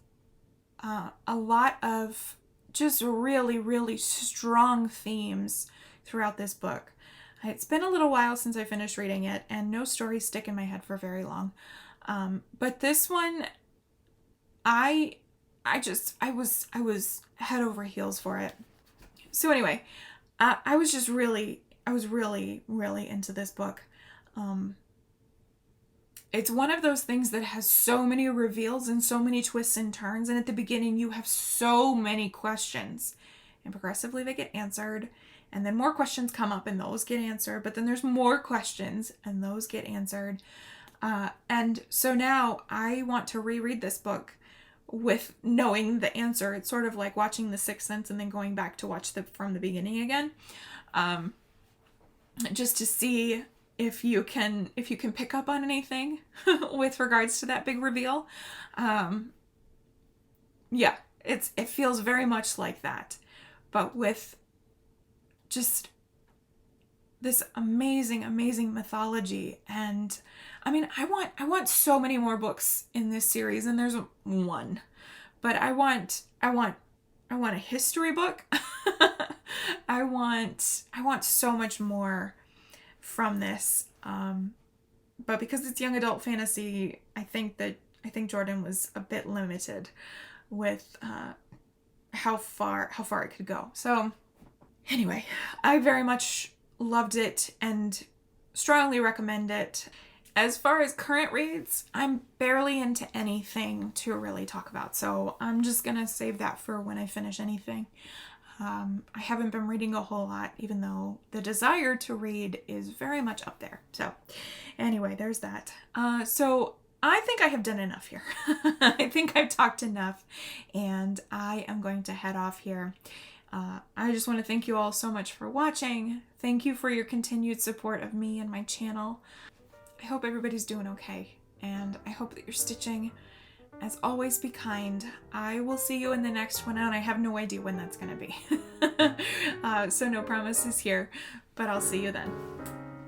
a lot of just really, really strong themes throughout this book. It's been a little while since I finished reading it, and no stories stick in my head for very long. But this one, I was head over heels for it. So anyway, I was really into this book. It's one of those things that has so many reveals and so many twists and turns, and at the beginning you have so many questions, and progressively they get answered, and then more questions come up and those get answered, but then there's more questions and those get answered. And so now I want to reread this book with knowing the answer. It's sort of like watching The Sixth Sense and then going back to watch from the beginning again, just to see if you can pick up on anything with regards to that big reveal. Yeah, it feels very much like that, but with just this amazing mythology. And I mean, I want so many more books in this series, and there's one, but I want a history book. I want so much more from this. But because it's young adult fantasy, I think Jordan was a bit limited with how far it could go. So anyway, I very much loved it and strongly recommend it. As far as current reads, I'm barely into anything to really talk about, so I'm just gonna save that for when I finish anything. I haven't been reading a whole lot, even though the desire to read is very much up there. So anyway, there's that. So I think I have done enough here. I think I've talked enough, and I am going to head off here. I just want to thank you all so much for watching. Thank you for your continued support of me and my channel. I hope everybody's doing okay, and I hope that you're stitching. As always, be kind. I will see you in the next one, and I have no idea when that's going to be. So no promises here, but I'll see you then.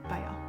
Bye, y'all.